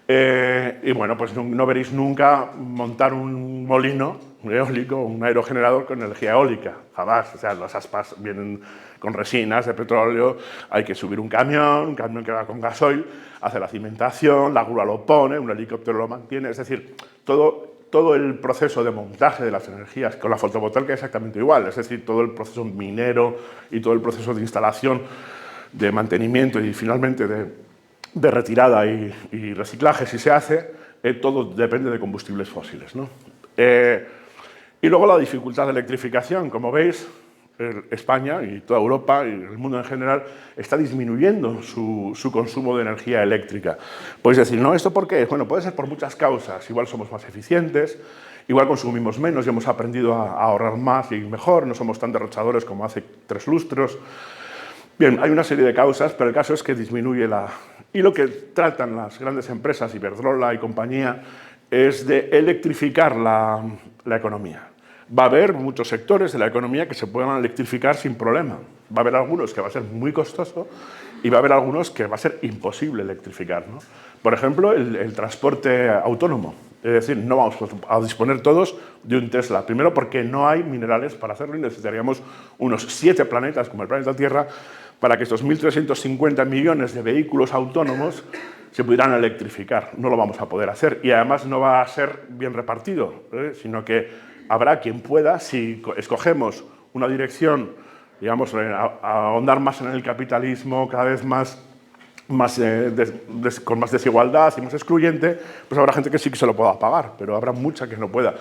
y bueno, pues no veréis nunca montar un molino eólico, un aerogenerador con energía eólica, jamás. O sea, las aspas vienen con resinas de petróleo, hay que subir un camión que va con gasoil, hace la cimentación, la grúa lo pone, un helicóptero lo mantiene, es decir, todo el proceso de montaje de las energías con la fotovoltaica es exactamente igual, es decir, todo el proceso minero y todo el proceso de instalación, de mantenimiento y finalmente de retirada y reciclaje, si se hace, todo depende de combustibles fósiles, ¿no? Y luego la dificultad de electrificación, como veis, España y toda Europa y el mundo en general está disminuyendo su consumo de energía eléctrica. Podéis decir, ¿no? ¿Esto por qué? Bueno, puede ser por muchas causas. Igual somos más eficientes, igual consumimos menos y hemos aprendido a ahorrar más y mejor, no somos tan derrochadores como hace 3 lustros. Bien, hay una serie de causas, pero el caso es que disminuye Y lo que tratan las grandes empresas, Iberdrola y compañía, es de electrificar la economía. Va a haber muchos sectores de la economía que se puedan electrificar sin problema. Va a haber algunos que va a ser muy costoso y va a haber algunos que va a ser imposible electrificar, ¿no? Por ejemplo, el transporte autónomo. Es decir, no vamos a disponer todos de un Tesla. Primero, porque no hay minerales para hacerlo y necesitaríamos unos 7 planetas, como el planeta Tierra, para que estos 1.350 millones de vehículos autónomos se pudieran electrificar. No lo vamos a poder hacer y además no va a ser bien repartido, sino que habrá quien pueda, si escogemos una dirección, digamos, a ahondar más en el capitalismo, cada vez con más desigualdad y más excluyente, pues habrá gente que sí que se lo pueda pagar, pero habrá mucha que no pueda.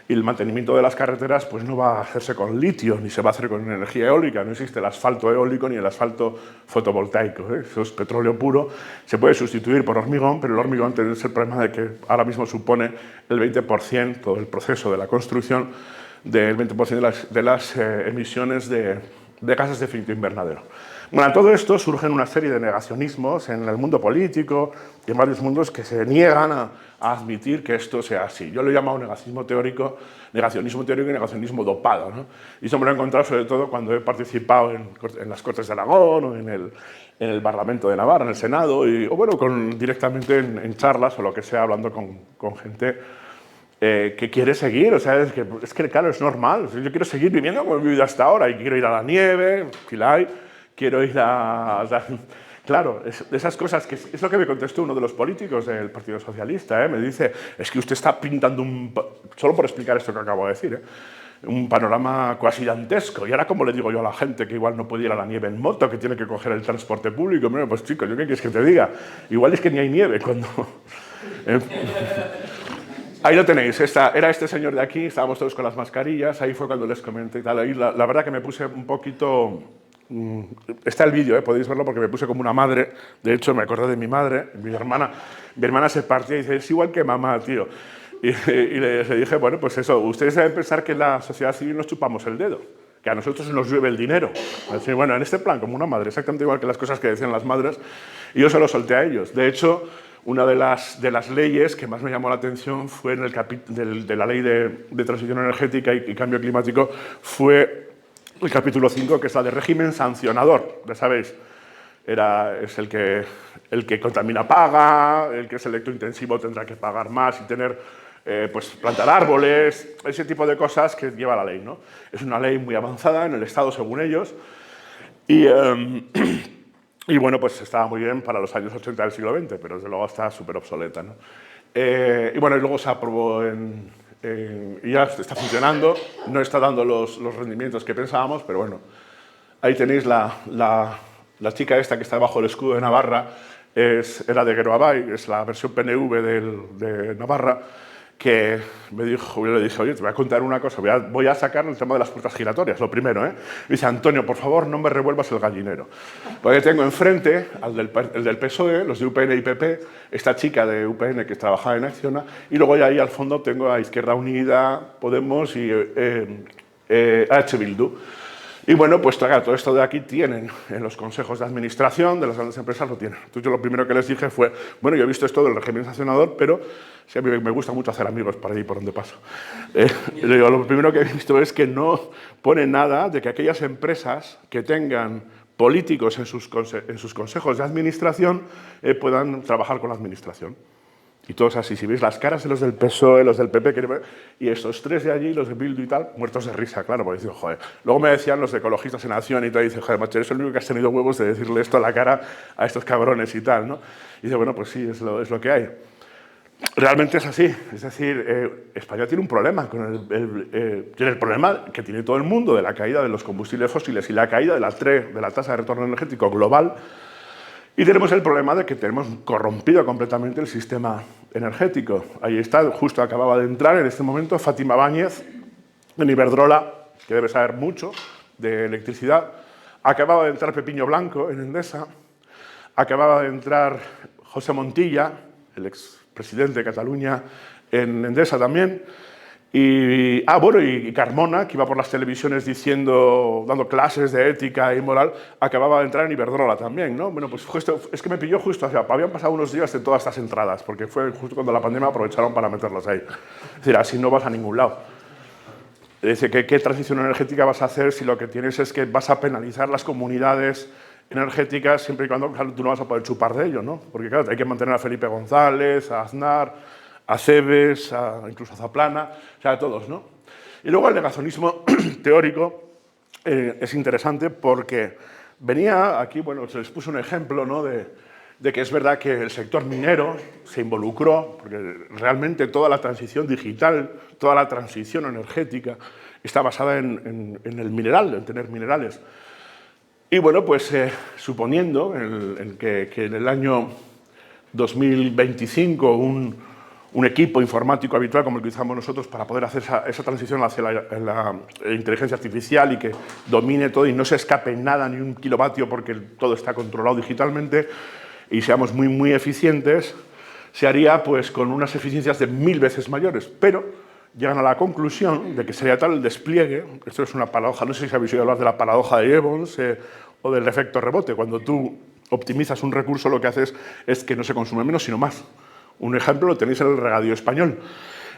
Y el mantenimiento de las carreteras pues no va a hacerse con litio, ni se va a hacer con energía eólica. No existe el asfalto eólico ni el asfalto fotovoltaico, Eso es petróleo puro. Se puede sustituir por hormigón, pero el hormigón tiene el problema de que ahora mismo supone el 20% del proceso de la construcción, del 20% de las emisiones de gases de efecto invernadero. Bueno, a todo esto surgen una serie de negacionismos en el mundo político y en varios mundos que se niegan a admitir que esto sea así. Yo lo he llamado negacionismo teórico y negacionismo dopado, ¿no? Y eso me lo he encontrado sobre todo cuando he participado en las Cortes de Aragón o en el Parlamento de Navarra, en el Senado, o bueno, directamente en charlas o lo que sea, hablando con gente que quiere seguir. O sea, es que claro, es normal. Yo quiero seguir viviendo como he vivido hasta ahora y quiero ir a la nieve, si la hay. Quiero ir Claro, esas cosas, que es lo que me contestó uno de los políticos del Partido Socialista. Me dice, es que usted está pintando solo por explicar esto que acabo de decir, un panorama cuasi dantesco. Y ahora, ¿cómo le digo yo a la gente que igual no puede ir a la nieve en moto, que tiene que coger el transporte público? Bueno, pues chicos, ¿yo qué quieres que te diga? Igual es que ni hay nieve cuando... Ahí lo tenéis, era este señor de aquí, estábamos todos con las mascarillas, ahí fue cuando les comenté y tal. Ahí la verdad que me puse un poquito... Está el vídeo, podéis verlo, porque me puse como una madre. De hecho, me acordé de mi madre, mi hermana se partía y dice, es igual que mamá, tío. Y le dije, bueno, pues eso, ustedes deben pensar que en la sociedad civil nos chupamos el dedo, que a nosotros nos llueve el dinero. Así, bueno, en este plan, como una madre, exactamente igual que las cosas que decían las madres, y yo se lo solté a ellos. De hecho, una de las leyes que más me llamó la atención fue en de la ley de transición energética y cambio climático, fue el capítulo 5, que es la de régimen sancionador. Ya sabéis, es el que contamina paga, el que es electrointensivo tendrá que pagar más y tener, pues plantar árboles, ese tipo de cosas que lleva la ley, ¿no? Es una ley muy avanzada en el Estado, según ellos, y bueno, pues estaba muy bien para los años 80 del siglo XX, pero desde luego está súper obsoleta, ¿no? Y bueno, y luego se aprobó y ya está funcionando, no está dando los rendimientos que pensábamos, pero bueno, ahí tenéis la chica esta que está bajo el escudo de Navarra, era de Geroabay, es la versión PNV de Navarra, que yo le dije, oye, te voy a contar una cosa, voy a sacar el tema de las puertas giratorias, lo primero, Me dice, Antonio, por favor, no me revuelvas el gallinero. Porque tengo enfrente el del PSOE, los de UPN y PP, esta chica de UPN que trabajaba en Acciona, y luego ahí al fondo tengo a Izquierda Unida, Podemos y H. Bildu. Y bueno, pues claro, todo esto de aquí tienen en los consejos de administración de las grandes empresas, lo tienen. Entonces yo lo primero que les dije fue, bueno, yo he visto esto del régimen sancionador, pero sí, a mí me gusta mucho hacer amigos para allí por donde paso. Lo primero que he visto es que no pone nada de que aquellas empresas que tengan políticos en sus consejos de administración puedan trabajar con la administración. Y todos así, si veis las caras de los del PSOE, los del PP, y estos tres de allí, los de Bildu y tal, muertos de risa, claro, porque dicen, joder. Luego me decían los de ecologistas en acción y tal, y dicen, joder, macho, eres el único que has tenido huevos de decirle esto a la cara a estos cabrones y tal, ¿no? Y dice, bueno, pues sí, es lo que hay. Realmente es así, es decir, España tiene un problema, tiene el problema que tiene todo el mundo de la caída de los combustibles fósiles y la caída de la tasa de retorno energético global. Y tenemos el problema de que tenemos corrompido completamente el sistema energético. Ahí está, justo acababa de entrar en este momento Fátima Báñez en Iberdrola, que debe saber mucho de electricidad. Acababa de entrar Pepiño Blanco en Endesa. Acababa de entrar José Montilla, el expresidente de Cataluña, en Endesa también. Bueno, y Carmona, que iba por las televisiones dando clases de ética y moral, acababa de entrar en Iberdrola también, ¿no? Bueno, pues justo, es que me pilló justo, o sea, habían pasado unos días de todas estas entradas, porque fue justo cuando la pandemia aprovecharon para meterlas ahí. Es decir, así no vas a ningún lado. Es decir, ¿qué transición energética vas a hacer si lo que tienes es que vas a penalizar las comunidades energéticas siempre y cuando, claro, tú no vas a poder chupar de ello, ¿no? Porque, claro, hay que mantener a Felipe González, a Aznar, a Cebes, incluso a Zaplana, o sea, a todos, ¿no? Y luego el negacionismo teórico es interesante porque venía aquí, bueno, se les puso un ejemplo, ¿no?, de que es verdad que el sector minero se involucró, porque realmente toda la transición digital, toda la transición energética está basada en el mineral, en tener minerales. Y bueno, pues suponiendo que en el año 2025 un equipo informático habitual como el que utilizamos nosotros para poder hacer esa transición hacia la inteligencia artificial y que domine todo y no se escape nada, ni un kilovatio, porque todo está controlado digitalmente y seamos muy, muy eficientes, se haría pues con unas eficiencias de 1000 veces mayores. Pero llegan a la conclusión de que sería tal el despliegue, esto es una paradoja, no sé si habéis oído hablar de la paradoja de Evans o del efecto rebote. Cuando tú optimizas un recurso, lo que haces es que no se consume menos, sino más. Un ejemplo lo tenéis en el regadío español.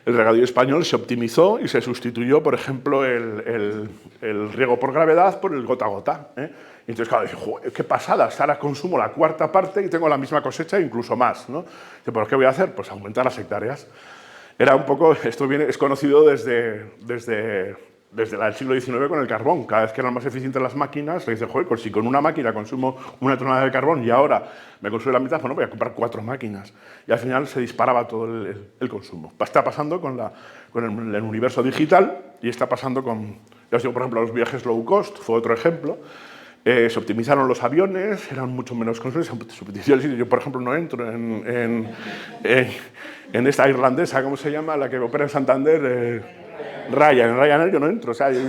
El regadío español se optimizó y se sustituyó, por ejemplo, el riego por gravedad por el gota a gota. Y entonces, claro, dije, joder, qué pasada, ahora consumo la cuarta parte y tengo la misma cosecha e incluso más, ¿no? ¿Pero qué voy a hacer? Pues aumentar las hectáreas. Era un poco, esto es conocido desde el siglo XIX con el carbón. Cada vez que eran más eficientes las máquinas, se dice, joder, pues si con una máquina consumo 1 tonelada de carbón y ahora me consume la mitad, bueno, voy a comprar 4 máquinas. Y al final se disparaba todo el consumo. Está pasando con el universo digital y está pasando con, ya os digo, por ejemplo, los viajes low cost, fue otro ejemplo. Se optimizaron los aviones, eran mucho menos consumidores. Yo, por ejemplo, no entro en esta irlandesa, ¿cómo se llama? La que opera en Santander, Ryanair yo no entro, o sea, yo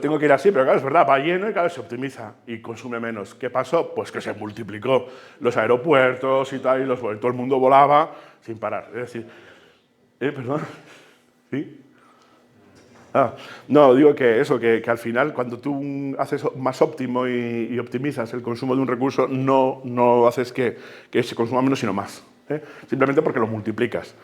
tengo que ir así, pero claro, es verdad, va lleno y claro, se optimiza y consume menos. ¿Qué pasó? Pues que se multiplicó los aeropuertos y tal, y todo el mundo volaba sin parar. Es decir, perdón, ¿sí? No, digo que eso, que al final cuando tú haces más óptimo y optimizas el consumo de un recurso, no haces que se consuma menos, sino más. Simplemente porque lo multiplicas.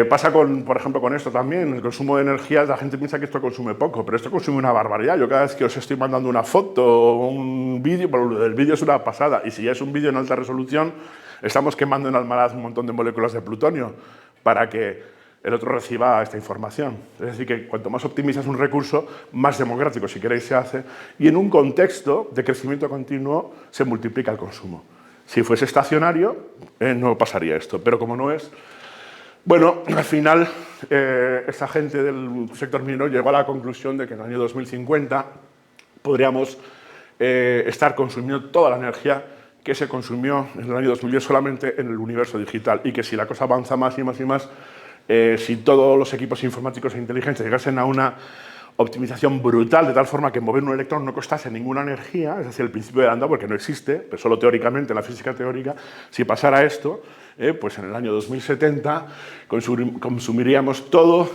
Pasa, por ejemplo, con esto también, el consumo de energía, la gente piensa que esto consume poco, pero esto consume una barbaridad. Yo cada vez que os estoy mandando una foto o un vídeo, pero el vídeo es una pasada, y si ya es un vídeo en alta resolución, estamos quemando en Almaraz un montón de moléculas de plutonio para que el otro reciba esta información. Es decir, que cuanto más optimizas un recurso, más democrático, si queréis, se hace, y en un contexto de crecimiento continuo se multiplica el consumo. Si fuese estacionario, no pasaría esto, pero como no es, bueno, al final, esta gente del sector minero llegó a la conclusión de que en el año 2050 podríamos estar consumiendo toda la energía que se consumió en el año 2010 solamente en el universo digital, y que si la cosa avanza más y más y más, si todos los equipos informáticos e inteligentes llegasen a una optimización brutal, de tal forma que mover un electrón no costase ninguna energía, es decir, el principio de Landau, porque no existe, pero solo teóricamente, en la física teórica, si pasara esto, pues en el año 2070 consumiríamos toda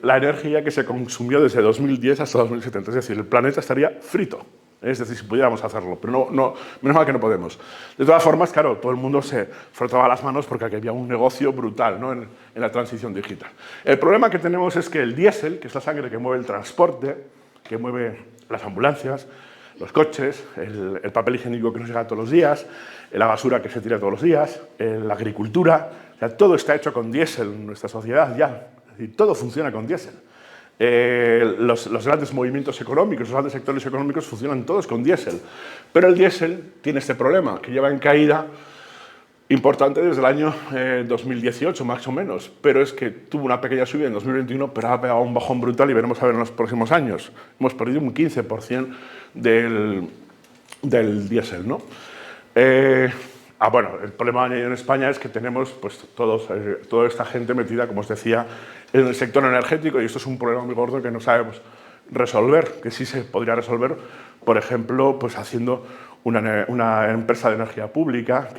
la energía que se consumió desde 2010 hasta 2070, es decir, el planeta estaría frito. Es decir, si pudiéramos hacerlo, pero menos mal que no podemos. De todas formas, claro, todo el mundo se frotaba las manos porque aquí había un negocio brutal, ¿no?, en la transición digital. El problema que tenemos es que el diésel, que es la sangre que mueve el transporte, que mueve las ambulancias, los coches, el papel higiénico que nos llega todos los días, la basura que se tira todos los días, la agricultura, o sea, todo está hecho con diésel en nuestra sociedad ya. Es decir, todo funciona con diésel. Los grandes movimientos económicos, los grandes sectores económicos funcionan todos con diésel. Pero el diésel tiene este problema, que lleva en caída importante desde el año 2018, más o menos. Pero es que tuvo una pequeña subida en 2021, pero ha pegado un bajón brutal y veremos a ver en los próximos años. Hemos perdido un 15% del diésel, ¿no? Bueno, el problema en España es que tenemos pues, toda esta gente metida, como os decía, en el sector energético, y esto es un problema muy gordo que no sabemos resolver, que sí se podría resolver, por ejemplo, pues haciendo una empresa de energía pública,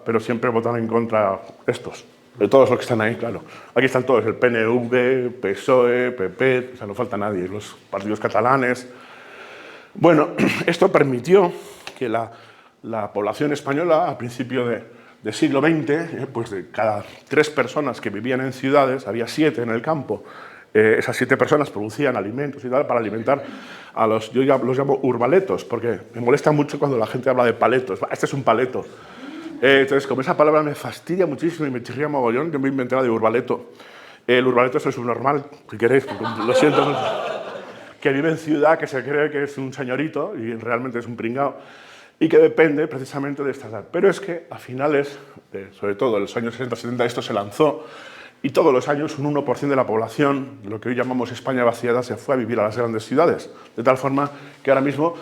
pero siempre votan en contra estos. De todos los que están ahí, claro. Aquí están todos, el PNV, PSOE, PP, o sea, no falta nadie, los partidos catalanes. Bueno, esto permitió que la población española, a principio del siglo XX, pues de cada 3 personas que vivían en ciudades, había 7 en el campo. Esas 7 personas producían alimentos y tal para alimentar a los, yo ya los llamo urbaletos, porque me molesta mucho cuando la gente habla de paletos. Este es un paleto. Entonces, como esa palabra me fastidia muchísimo y me chirría mogollón, yo me inventé la de urbaleto. El urbaleto es un subnormal, si queréis, porque lo siento mucho, que vive en ciudad, que se cree que es un señorito y realmente es un pringao, y que depende precisamente de esta edad. Pero es que a finales, sobre todo en los años 60-70, esto se lanzó y todos los años un 1% de la población, lo que hoy llamamos España vaciada, se fue a vivir a las grandes ciudades. De tal forma que ahora mismo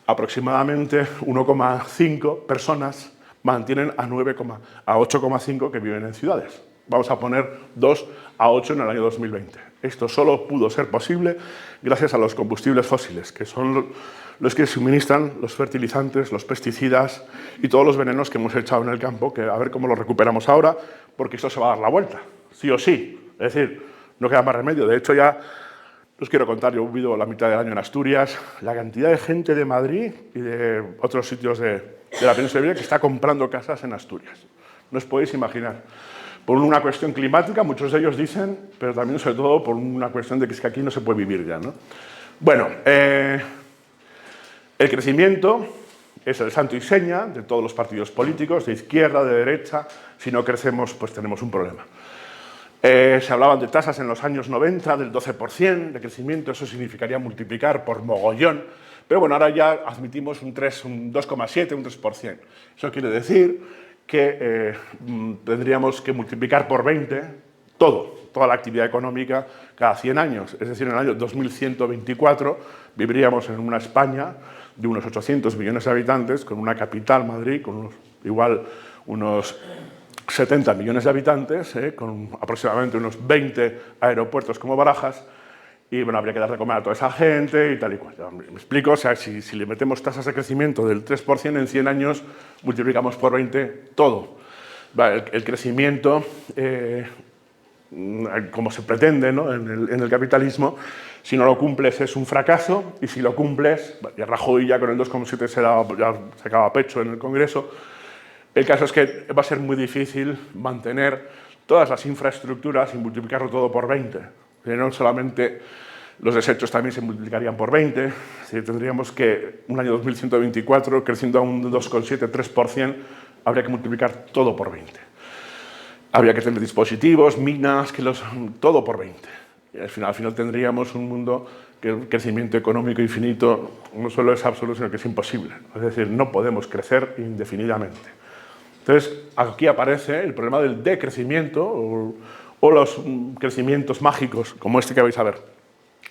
aproximadamente 1,5 personas mantienen a 8,5 que viven en ciudades. Vamos a poner 2 a 8 en el año 2020. Esto solo pudo ser posible gracias a los combustibles fósiles, que son los que suministran los fertilizantes, los pesticidas y todos los venenos que hemos echado en el campo, que a ver cómo los recuperamos ahora, porque esto se va a dar la vuelta, sí o sí. Es decir, no queda más remedio. De hecho, ya os quiero contar, yo he vivido la mitad del año en Asturias, la cantidad de gente de Madrid y de otros sitios de la península ibérica que está comprando casas en Asturias. No os podéis imaginar. Por una cuestión climática, muchos de ellos dicen, pero también, sobre todo, por una cuestión de que es que aquí no se puede vivir ya, ¿no? Bueno, el crecimiento es el santo y seña de todos los partidos políticos, de izquierda, de derecha. Si no crecemos, pues tenemos un problema. Se hablaban de tasas en los años 90 del 12% de crecimiento, eso significaría multiplicar por mogollón, pero bueno, ahora ya admitimos un 2,7, un 3%. Eso quiere decir que tendríamos que multiplicar por 20 toda la actividad económica cada 100 años. Es decir, en el año 2124 viviríamos en una España de unos 800 millones de habitantes, con una capital, Madrid, con unos 70 millones de habitantes, con aproximadamente unos 20 aeropuertos como Barajas, y bueno, habría que dar de comer a toda esa gente y tal y cual. Me explico, o sea, si le metemos tasas de crecimiento del 3% en 100 años, multiplicamos por 20 todo. El crecimiento, como se pretende, ¿no?, en el capitalismo, si no lo cumples es un fracaso, y si lo cumples, ya Rajoy ya con el 2,7 se sacaba pecho en el Congreso. El caso es que va a ser muy difícil mantener todas las infraestructuras y multiplicarlo todo por 20. No solamente los desechos también se multiplicarían por 20, tendríamos que, un año 2124, creciendo a un 2,7, 3%, habría que multiplicar todo por 20. Habría que tener dispositivos, minas, todo por 20. Y al final tendríamos un mundo que el crecimiento económico infinito no solo es absoluto, sino que es imposible. Es decir, no podemos crecer indefinidamente. Entonces, aquí aparece el problema del decrecimiento o los crecimientos mágicos, como este que vais a ver.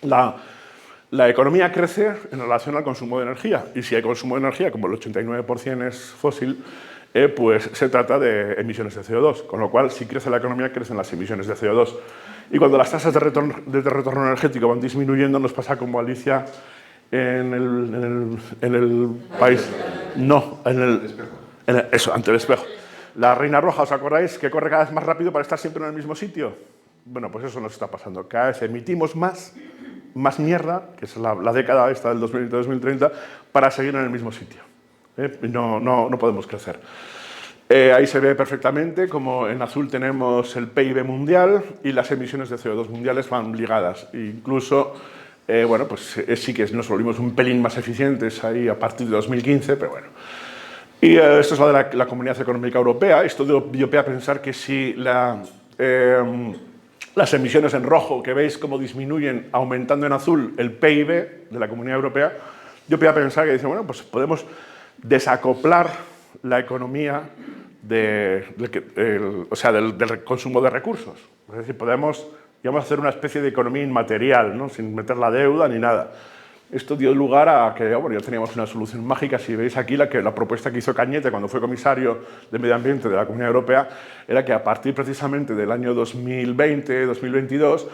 La economía crece en relación al consumo de energía, y si hay consumo de energía, como el 89% es fósil, pues se trata de emisiones de CO2, con lo cual, si crece la economía, crecen las emisiones de CO2. Y cuando las tasas de retorno energético van disminuyendo, nos pasa como Alicia en el país... No, eso, ante el espejo. La reina roja, ¿os acordáis? Que corre cada vez más rápido para estar siempre en el mismo sitio. Bueno, pues eso nos está pasando. Cada vez emitimos más mierda, que es la década esta del 2020-2030, para seguir en el mismo sitio. No podemos crecer. Ahí se ve perfectamente como en azul tenemos el PIB mundial y las emisiones de CO2 mundiales van ligadas. Incluso, bueno, pues sí que nos volvimos un pelín más eficientes ahí a partir de 2015, pero bueno. Y esto es lo de la Comunidad Económica Europea. Esto dio pie a pensar que si las emisiones en rojo, que veis cómo disminuyen aumentando en azul el PIB de la Comunidad Europea, dio pie a pensar que dice, bueno, pues podemos desacoplar la economía del consumo de recursos. Es decir, podemos, digamos, hacer una especie de economía inmaterial, ¿no?, sin meter la deuda ni nada. Esto dio lugar a que, bueno, ya teníamos una solución mágica. Si veis aquí la propuesta que hizo Cañete cuando fue comisario de Medio Ambiente de la Comunidad Europea, era que a partir precisamente del año 2020-2022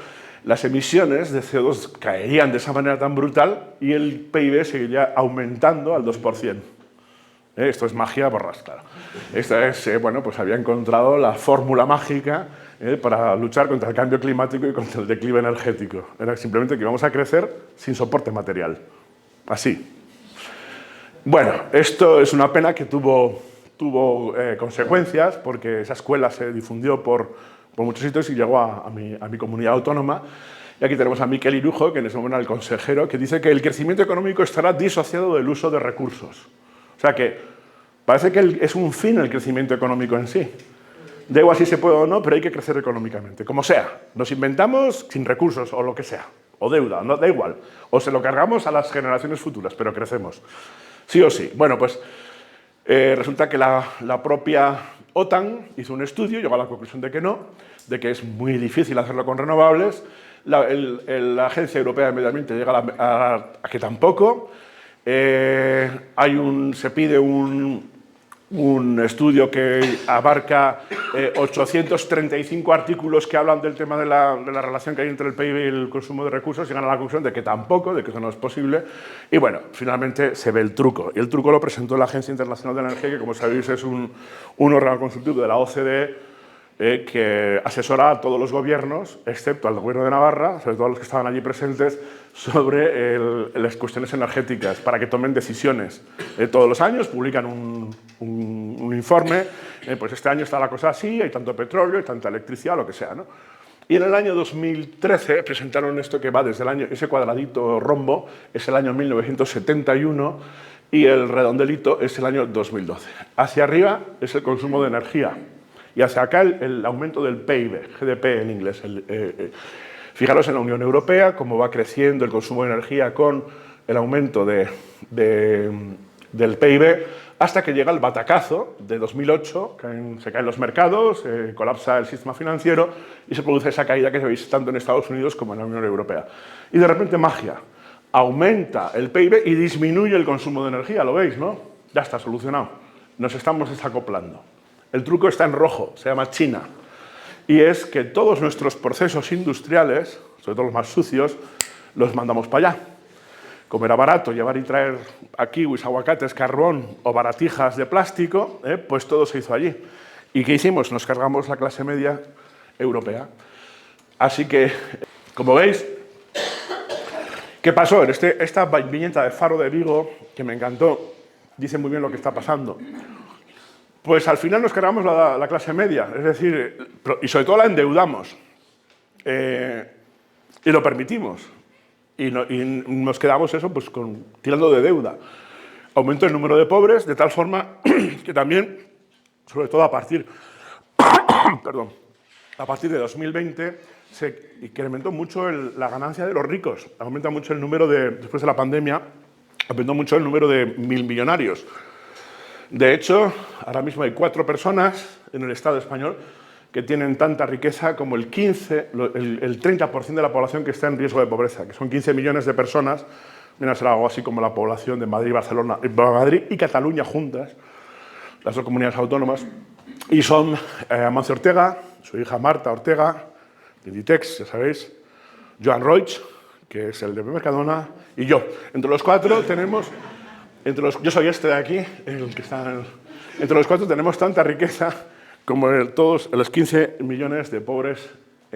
las emisiones de CO2 caerían de esa manera tan brutal y el PIB seguiría aumentando al 2%. Esto es magia borras, claro. Esta es, bueno, pues había encontrado la fórmula mágica para luchar contra el cambio climático y contra el declive energético. Era simplemente que íbamos a crecer sin soporte material. Así. Bueno, esto es una pena que tuvo consecuencias, porque esa escuela se difundió por muchos sitios y llegó a mi comunidad autónoma. Y aquí tenemos a Miquel Irujo, que en ese momento era el consejero, que dice que el crecimiento económico estará disociado del uso de recursos. O sea que parece que es un fin el crecimiento económico en sí. Da igual si se puede o no, pero hay que crecer económicamente. Como sea, nos inventamos sin recursos o lo que sea, o deuda, no da igual. O se lo cargamos a las generaciones futuras, pero crecemos. Sí o sí. Bueno, pues resulta que la propia OTAN hizo un estudio, llegó a la conclusión de que no, de que es muy difícil hacerlo con renovables. La Agencia Europea de Medio Ambiente llega a que tampoco. Se pide un estudio que abarca 835 artículos que hablan del tema de la relación que hay entre el PIB y el consumo de recursos, llegan a la conclusión de que tampoco, de que eso no es posible, y bueno, finalmente se ve el truco. Y el truco lo presentó la Agencia Internacional de la Energía, que como sabéis es un órgano consultivo de la OCDE, que asesora a todos los gobiernos, excepto al gobierno de Navarra, sobre todo a los que estaban allí presentes, sobre las cuestiones energéticas, para que tomen decisiones. Todos los años publican un informe, pues este año está la cosa así, hay tanto petróleo, hay tanta electricidad, lo que sea, ¿no? Y en el año 2013 presentaron esto que va desde el año, ese cuadradito rombo es el año 1971 y el redondelito es el año 2012. Hacia arriba es el consumo de energía. Y hacia acá el aumento del PIB, GDP en inglés. Fijaros en la Unión Europea, cómo va creciendo el consumo de energía con el aumento del PIB, hasta que llega el batacazo de 2008, se caen los mercados, colapsa el sistema financiero y se produce esa caída que veis tanto en Estados Unidos como en la Unión Europea. Y de repente, magia, aumenta el PIB y disminuye el consumo de energía, ¿lo veis, no? Ya está solucionado. Nos estamos desacoplando. El truco está en rojo, se llama China. Y es que todos nuestros procesos industriales, sobre todo los más sucios, los mandamos para allá. Como era barato llevar y traer a kiwis, aguacates, carbón o baratijas de plástico, pues todo se hizo allí. ¿Y qué hicimos? Nos cargamos la clase media europea. Así que, como veis, ¿qué pasó? En esta viñeta de Faro de Vigo, que me encantó, dice muy bien lo que está pasando. Pues al final nos cargamos la clase media, es decir, y sobre todo la endeudamos. Y lo permitimos. Y nos quedamos eso, pues, tirando de deuda. Aumentó el número de pobres de tal forma que también, sobre todo a partir de 2020, se incrementó mucho la ganancia de los ricos. Aumenta mucho el número después de la pandemia, aumentó mucho el número de millonarios. De hecho, ahora mismo hay 4 personas en el Estado español que tienen tanta riqueza como el 30% de la población que está en riesgo de pobreza, que son 15 millones de personas, viene a ser algo así como la población de Madrid, Madrid y Cataluña juntas, las 2 comunidades autónomas, y son Amancio Ortega, su hija Marta Ortega, de Inditex, ya sabéis, Joan Roig, que es el de Mercadona, y yo. Entre los 4 tenemos... yo soy este de aquí, el que está entre los 4 tenemos tanta riqueza como todos los 15 millones de pobres o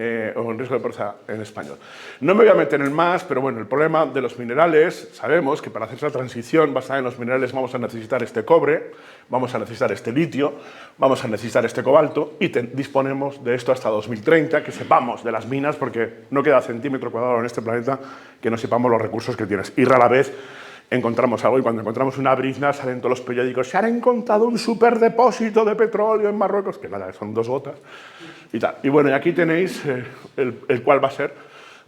en riesgo de pobreza en español. No me voy a meter en más, pero bueno, el problema de los minerales, sabemos que para hacer esa transición basada en los minerales vamos a necesitar este cobre, vamos a necesitar este litio, vamos a necesitar este cobalto y disponemos de esto hasta 2030, que sepamos de las minas, porque no queda centímetro cuadrado en este planeta que no sepamos los recursos que tienes. Y rara vez encontramos algo, y cuando encontramos una brizna salen todos los periódicos, se han encontrado un superdepósito de petróleo en Marruecos, que nada, son 2 gotas y tal. Y bueno, y aquí tenéis el cuál va a ser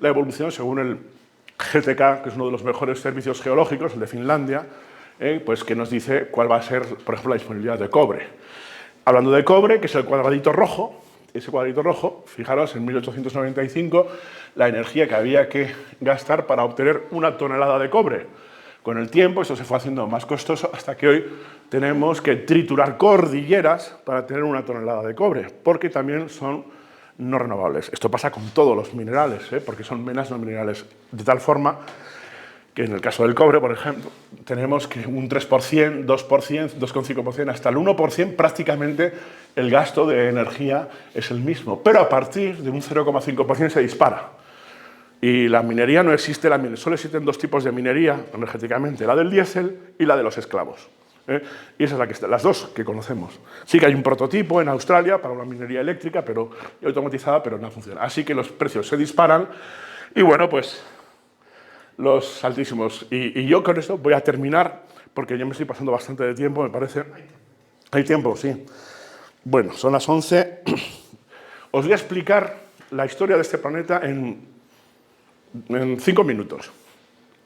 la evolución según el GTK, que es uno de los mejores servicios geológicos, el de Finlandia, pues que nos dice cuál va a ser, por ejemplo, la disponibilidad de cobre. Hablando de cobre, que es el cuadradito rojo, ese cuadradito rojo, fijaros, en 1895, la energía que había que gastar para obtener 1 tonelada de cobre. Con el tiempo esto se fue haciendo más costoso hasta que hoy tenemos que triturar cordilleras para tener 1 tonelada de cobre, porque también son no renovables. Esto pasa con todos los minerales, porque son menas no minerales, de tal forma que en el caso del cobre, por ejemplo, tenemos que un 3%, 2%, 2,5%, hasta el 1%, prácticamente el gasto de energía es el mismo, pero a partir de un 0,5% se dispara. Y la minería no existe, solo existen dos tipos de minería energéticamente, la del diésel y la de los esclavos. Y esa es la que está, las dos que conocemos. Sí que hay un prototipo en Australia para una minería eléctrica, pero automatizada, pero no funciona. Así que los precios se disparan y bueno, pues los altísimos. Y yo con esto voy a terminar, porque ya me estoy pasando bastante de tiempo, me parece. Hay tiempo, sí. Bueno, son las 11. Os voy a explicar la historia de este planeta en 5 minutos.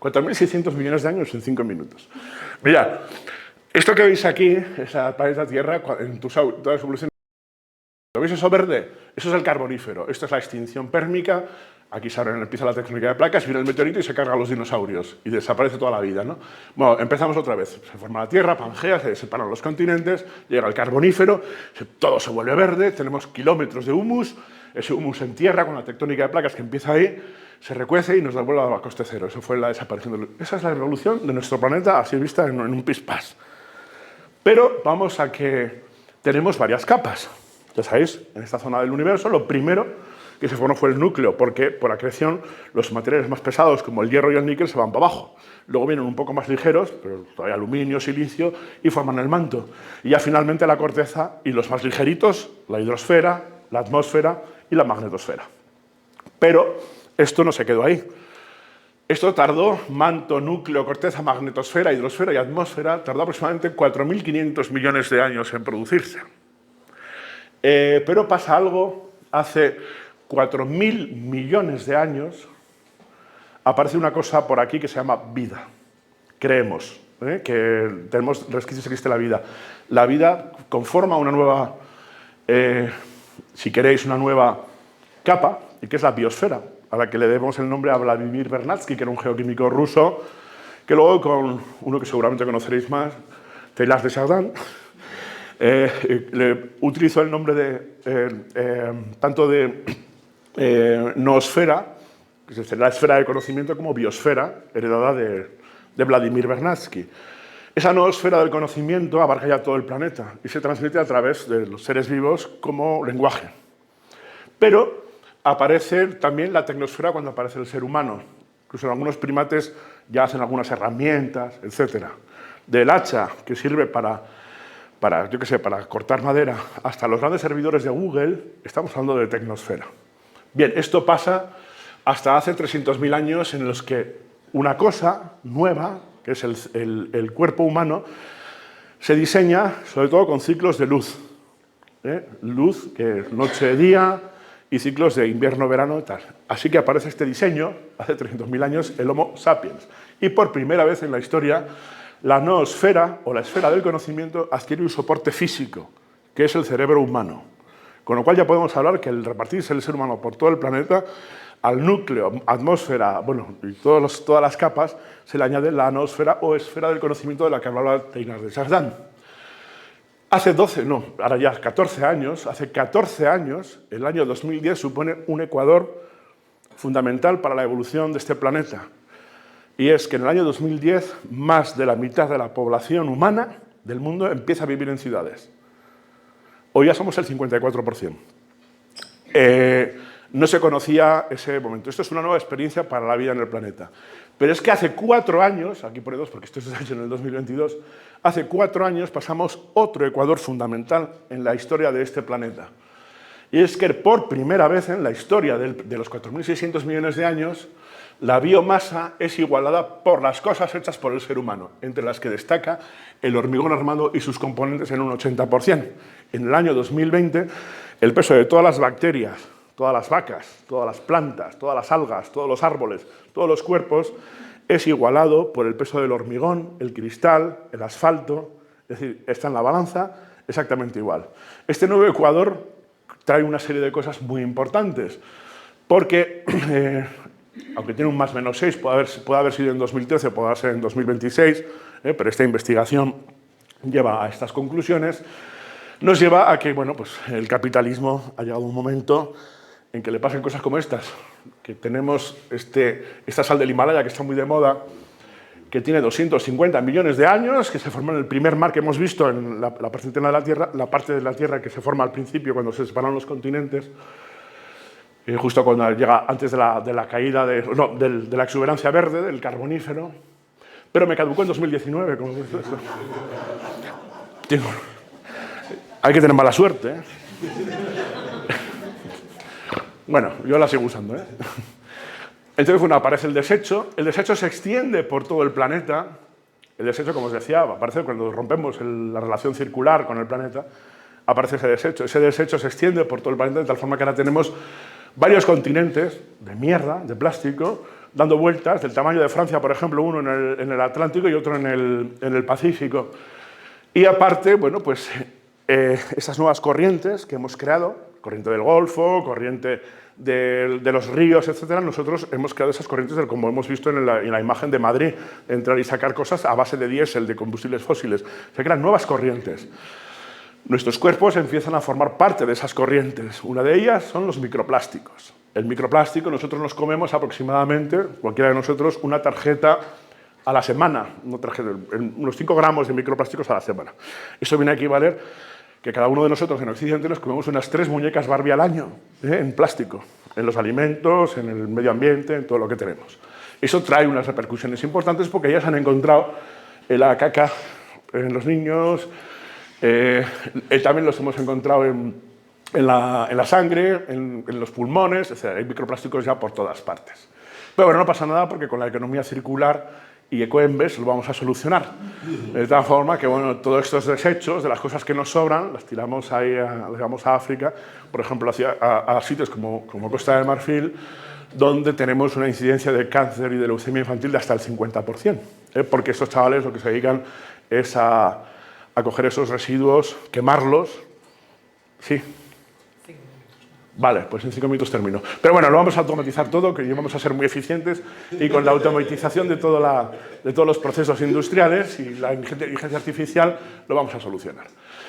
4.600 millones de años en 5 minutos. Mirad, esto que veis aquí, esa planeta Tierra, en toda su evolución, ¿lo veis eso verde? Eso es el carbonífero. Esto es la extinción pérmica. Aquí empieza la tectónica de placas, viene el meteorito y se carga a los dinosaurios y desaparece toda la vida, ¿no? Bueno, empezamos otra vez. Se forma la Tierra, Pangea, se separan los continentes, llega el carbonífero, todo se vuelve verde, tenemos kilómetros de humus, ese humus en tierra con la tectónica de placas que empieza ahí, se recuece y nos devuelve a coste cero. Eso fue la desaparición. Esa es la evolución de nuestro planeta, así vista en un pispás. Pero vamos a que tenemos varias capas. Ya sabéis, en esta zona del universo, lo primero que se formó fue el núcleo, porque por acreción los materiales más pesados, como el hierro y el níquel, se van para abajo. Luego vienen un poco más ligeros, pero todavía aluminio, silicio, y forman el manto. Y ya finalmente la corteza y los más ligeritos, la hidrosfera, la atmósfera y la magnetosfera. Pero esto no se quedó ahí. Esto tardó, manto, núcleo, corteza, magnetosfera, hidrosfera y atmósfera, tardó aproximadamente 4.500 millones de años en producirse. Pero pasa algo, hace 4.000 millones de años aparece una cosa por aquí que se llama vida. Creemos que tenemos resquicios de que existe la vida. La vida conforma una nueva, si queréis, una nueva capa, y que es la biosfera, a la que le debemos el nombre a Vladimir Vernadsky, que era un geoquímico ruso, que luego con uno que seguramente conoceréis más, Teilhard de Chardin, le utilizó el nombre de tanto de noosfera, que es la esfera de conocimiento, como biosfera, heredada de Vladimir Vernadsky. Esa noosfera del conocimiento abarca ya todo el planeta y se transmite a través de los seres vivos como lenguaje. Pero aparece también la tecnosfera cuando aparece el ser humano. Incluso en algunos primates ya hacen algunas herramientas, etc. Del hacha, que sirve para cortar madera, hasta los grandes servidores de Google, estamos hablando de tecnosfera. Bien, esto pasa hasta hace 300.000 años en los que una cosa nueva, que es el cuerpo humano, se diseña sobre todo con ciclos de luz. Luz, que es noche-día, y ciclos de invierno-verano y tal. Así que aparece este diseño, hace 300.000 años, el Homo sapiens. Y por primera vez en la historia, la noosfera, o la esfera del conocimiento, adquiere un soporte físico, que es el cerebro humano. Con lo cual ya podemos hablar que el repartirse el ser humano por todo el planeta, al núcleo, atmósfera, bueno, y todas las capas, se le añade la noosfera o esfera del conocimiento de la que hablaba Teilhard de Chardin. Hace 14 años, hace 14 años, el año 2010 supone un ecuador fundamental para la evolución de este planeta. Y es que en el año 2010, más de la mitad de la población humana del mundo empieza a vivir en ciudades. Hoy ya somos el 54%. No se conocía ese momento. Esto es una nueva experiencia para la vida en el planeta. Pero es que hace 4 años, aquí pone 2 porque esto se ha hecho en el 2022, hace 4 años pasamos otro ecuador fundamental en la historia de este planeta. Y es que por primera vez en la historia de los 4.600 millones de años, la biomasa es igualada por las cosas hechas por el ser humano, entre las que destaca el hormigón armado y sus componentes en un 80%. En el año 2020, el peso de todas las bacterias, todas las vacas, todas las plantas, todas las algas, todos los árboles, todos los cuerpos, es igualado por el peso del hormigón, el cristal, el asfalto, es decir, está en la balanza exactamente igual. Este nuevo ecuador trae una serie de cosas muy importantes, porque aunque tiene un más menos 6, puede haber sido en 2013, puede ser en 2026, pero esta investigación lleva a estas conclusiones, nos lleva a que bueno, pues el capitalismo ha llegado a un momento en que le pasen cosas como estas, que tenemos esta sal del Himalaya que está muy de moda, que tiene 250 millones de años, que se formó en el primer mar que hemos visto en la parte interna de la Tierra, la parte de la Tierra que se forma al principio cuando se separan los continentes, justo cuando llega antes de la caída de la exuberancia verde, del Carbonífero, pero me caducó en 2019. Como hay que tener mala suerte, ¿eh? Bueno, yo la sigo usando, ¿eh? Entonces, bueno, aparece el desecho se extiende por todo el planeta. El desecho, como os decía, aparece cuando rompemos la relación circular con el planeta, aparece ese desecho se extiende por todo el planeta de tal forma que ahora tenemos varios continentes de mierda, de plástico, dando vueltas del tamaño de Francia, por ejemplo, uno en el Atlántico y otro en el Pacífico. Y aparte, bueno, pues esas nuevas corrientes que hemos creado, corriente del Golfo, corriente de los ríos, etcétera, nosotros hemos creado esas corrientes, como hemos visto en la imagen de Madrid, entrar y sacar cosas a base de diésel, de combustibles fósiles. Se crean nuevas corrientes. Nuestros cuerpos empiezan a formar parte de esas corrientes. Una de ellas son los microplásticos. El microplástico, nosotros nos comemos aproximadamente, cualquiera de nosotros, una tarjeta a la semana, unos 5 gramos de microplásticos a la semana. Eso viene a equivaler que cada uno de nosotros en Occidente nos comemos unas 3 muñecas Barbie al año, en plástico, en los alimentos, en el medio ambiente, en todo lo que tenemos. Eso trae unas repercusiones importantes porque ya se han encontrado en la caca en los niños, también los hemos encontrado en la sangre, en los pulmones, etc. Hay microplásticos ya por todas partes. Pero bueno, no pasa nada porque con la economía circular y Ecoembes lo vamos a solucionar. De tal forma que, bueno, todos estos desechos de las cosas que nos sobran, las tiramos ahí, las llevamos a África, por ejemplo, a sitios como Costa de Marfil, donde tenemos una incidencia de cáncer y de leucemia infantil de hasta el 50%, porque estos chavales lo que se dedican es a coger esos residuos, quemarlos. Sí. Vale, pues en 5 minutos termino. Pero bueno, lo vamos a automatizar todo, que vamos a ser muy eficientes y con la automatización de todos los procesos industriales y la inteligencia artificial lo vamos a solucionar.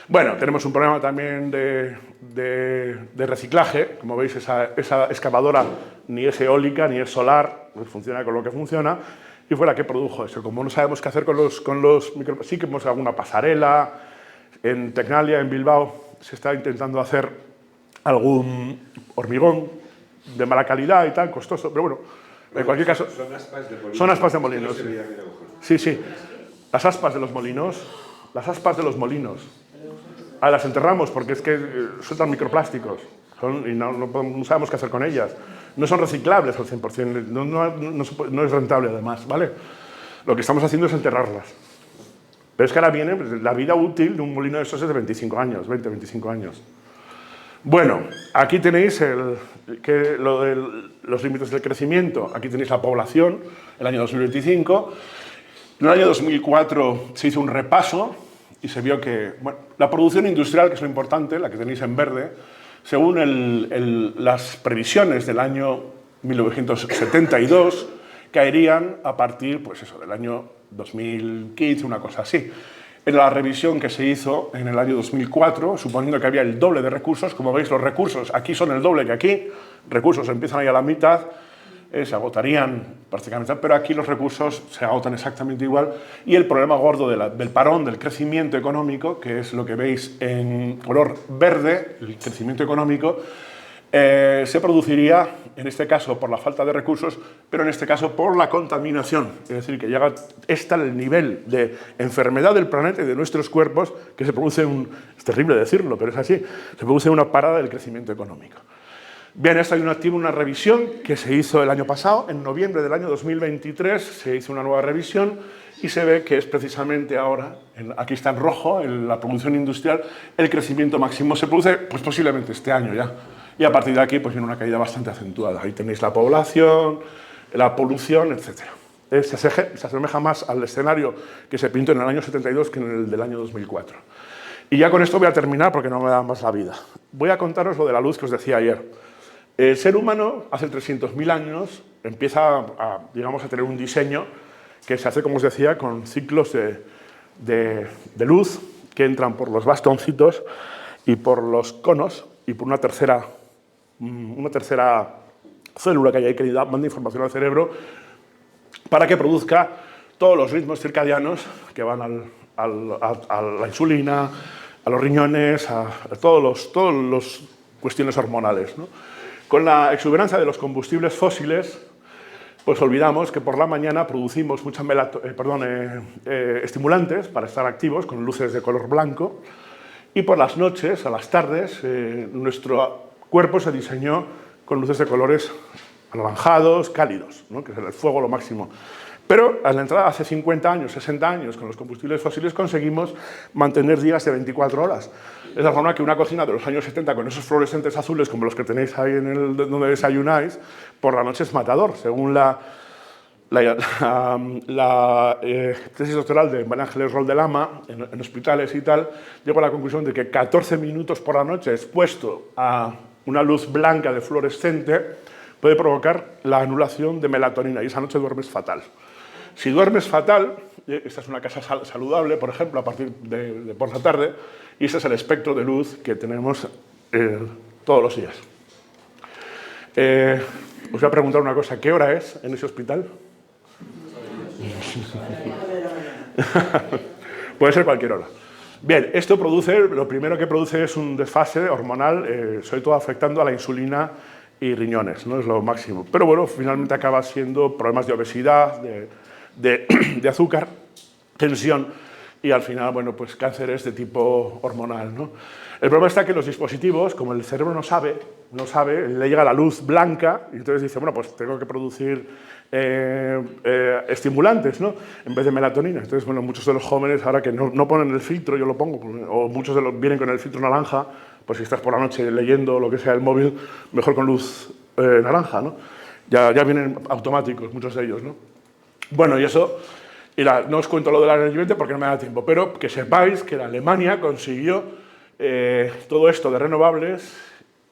Bueno, tenemos un problema también de reciclaje. Como veis, esa excavadora ni es eólica ni es solar, pues funciona con lo que funciona y fue la que produjo eso. Como no sabemos qué hacer con los micro... Sí que hemos hecho alguna pasarela. En Tecnalia, en Bilbao, se está intentando hacer algún hormigón de mala calidad y tal, costoso, pero bueno, en cualquier caso... Son aspas de molinos. Son aspas de molinos, sí. Sí. Las aspas de los molinos. Las enterramos porque es que sueltan microplásticos y no sabemos qué hacer con ellas. No son reciclables al 100%, no es rentable además, ¿vale? Lo que estamos haciendo es enterrarlas. Pero es que ahora viene, pues, la vida útil de un molino de esos es de 25 años, 20-25 años. Bueno, aquí tenéis los límites del crecimiento, aquí tenéis la población, el año 2025. En el año 2004 se hizo un repaso y se vio que la producción industrial, que es lo importante, la que tenéis en verde, según las previsiones del año 1972, caerían a partir pues eso, del año 2015, una cosa así. En la revisión que se hizo en el año 2004, suponiendo que había el doble de recursos, como veis, los recursos aquí son el doble que aquí, recursos empiezan ahí a la mitad, se agotarían prácticamente, pero aquí los recursos se agotan exactamente igual y el problema gordo del parón del crecimiento económico, que es lo que veis en color verde, el crecimiento económico, se produciría, en este caso, por la falta de recursos, pero en este caso por la contaminación. Es decir, que llega el nivel de enfermedad del planeta y de nuestros cuerpos que se produce es terrible decirlo, pero es así, se produce una parada del crecimiento económico. Bien, esto tiene una revisión que se hizo el año pasado, en noviembre del año 2023 se hizo una nueva revisión y se ve que es precisamente ahora, aquí está en rojo, en la producción industrial, el crecimiento máximo se produce pues posiblemente este año ya. Y a partir de aquí pues viene una caída bastante acentuada. Ahí tenéis la población, la polución, etc. Se asemeja más al escenario que se pintó en el año 72 que en el del año 2004. Y ya con esto voy a terminar porque no me da más la vida. Voy a contaros lo de la luz que os decía ayer. El ser humano, hace 300.000 años, empieza a tener un diseño que se hace, como os decía, con ciclos de luz que entran por los bastoncitos y por los conos y por una tercera célula que hay ahí que manda información al cerebro para que produzca todos los ritmos circadianos que van a la insulina, a los riñones, a todos los cuestiones hormonales, ¿no? Con la exuberancia de los combustibles fósiles, pues olvidamos que por la mañana producimos muchos estimulantes para estar activos con luces de color blanco, y por las noches, a las tardes, nuestro cuerpo se diseñó con luces de colores anaranjados, cálidos, ¿no? Que es el fuego lo máximo. Pero a la entrada, hace 50 años, 60 años, con los combustibles fósiles conseguimos mantener días de 24 horas. Es la forma que una cocina de los años 70, con esos fluorescentes azules como los que tenéis ahí donde desayunáis, por la noche es matador. Según la tesis doctoral de María Ángeles Rol de Lama, en hospitales y tal, llegó a la conclusión de que 14 minutos por la noche expuesto a una luz blanca de fluorescente puede provocar la anulación de melatonina, y esa noche duermes fatal. Si duermes fatal, esta es una casa saludable, por ejemplo, a partir de por la tarde, y ese es el espectro de luz que tenemos todos los días. Os voy a preguntar una cosa, ¿qué hora es en ese hospital? Puede ser cualquier hora. Bien, esto produce, lo primero que produce es un desfase hormonal, sobre todo afectando a la insulina y riñones, no es lo máximo. Pero bueno, finalmente acaba siendo problemas de obesidad, de azúcar, tensión y al final, bueno, pues cánceres de tipo hormonal, ¿no? El problema está que los dispositivos, como el cerebro no sabe, le llega la luz blanca y entonces dice, bueno, pues tengo que producir estimulantes, ¿no? En vez de melatonina. Entonces, bueno, muchos de los jóvenes ahora que no ponen el filtro, yo lo pongo, o muchos de los vienen con el filtro naranja, pues si estás por la noche leyendo lo que sea el móvil, mejor con luz naranja, ¿no? Ya vienen automáticos, muchos de ellos, ¿no? Bueno, y eso, no os cuento lo del año 20 porque no me da tiempo, pero que sepáis que la Alemania consiguió todo esto de renovables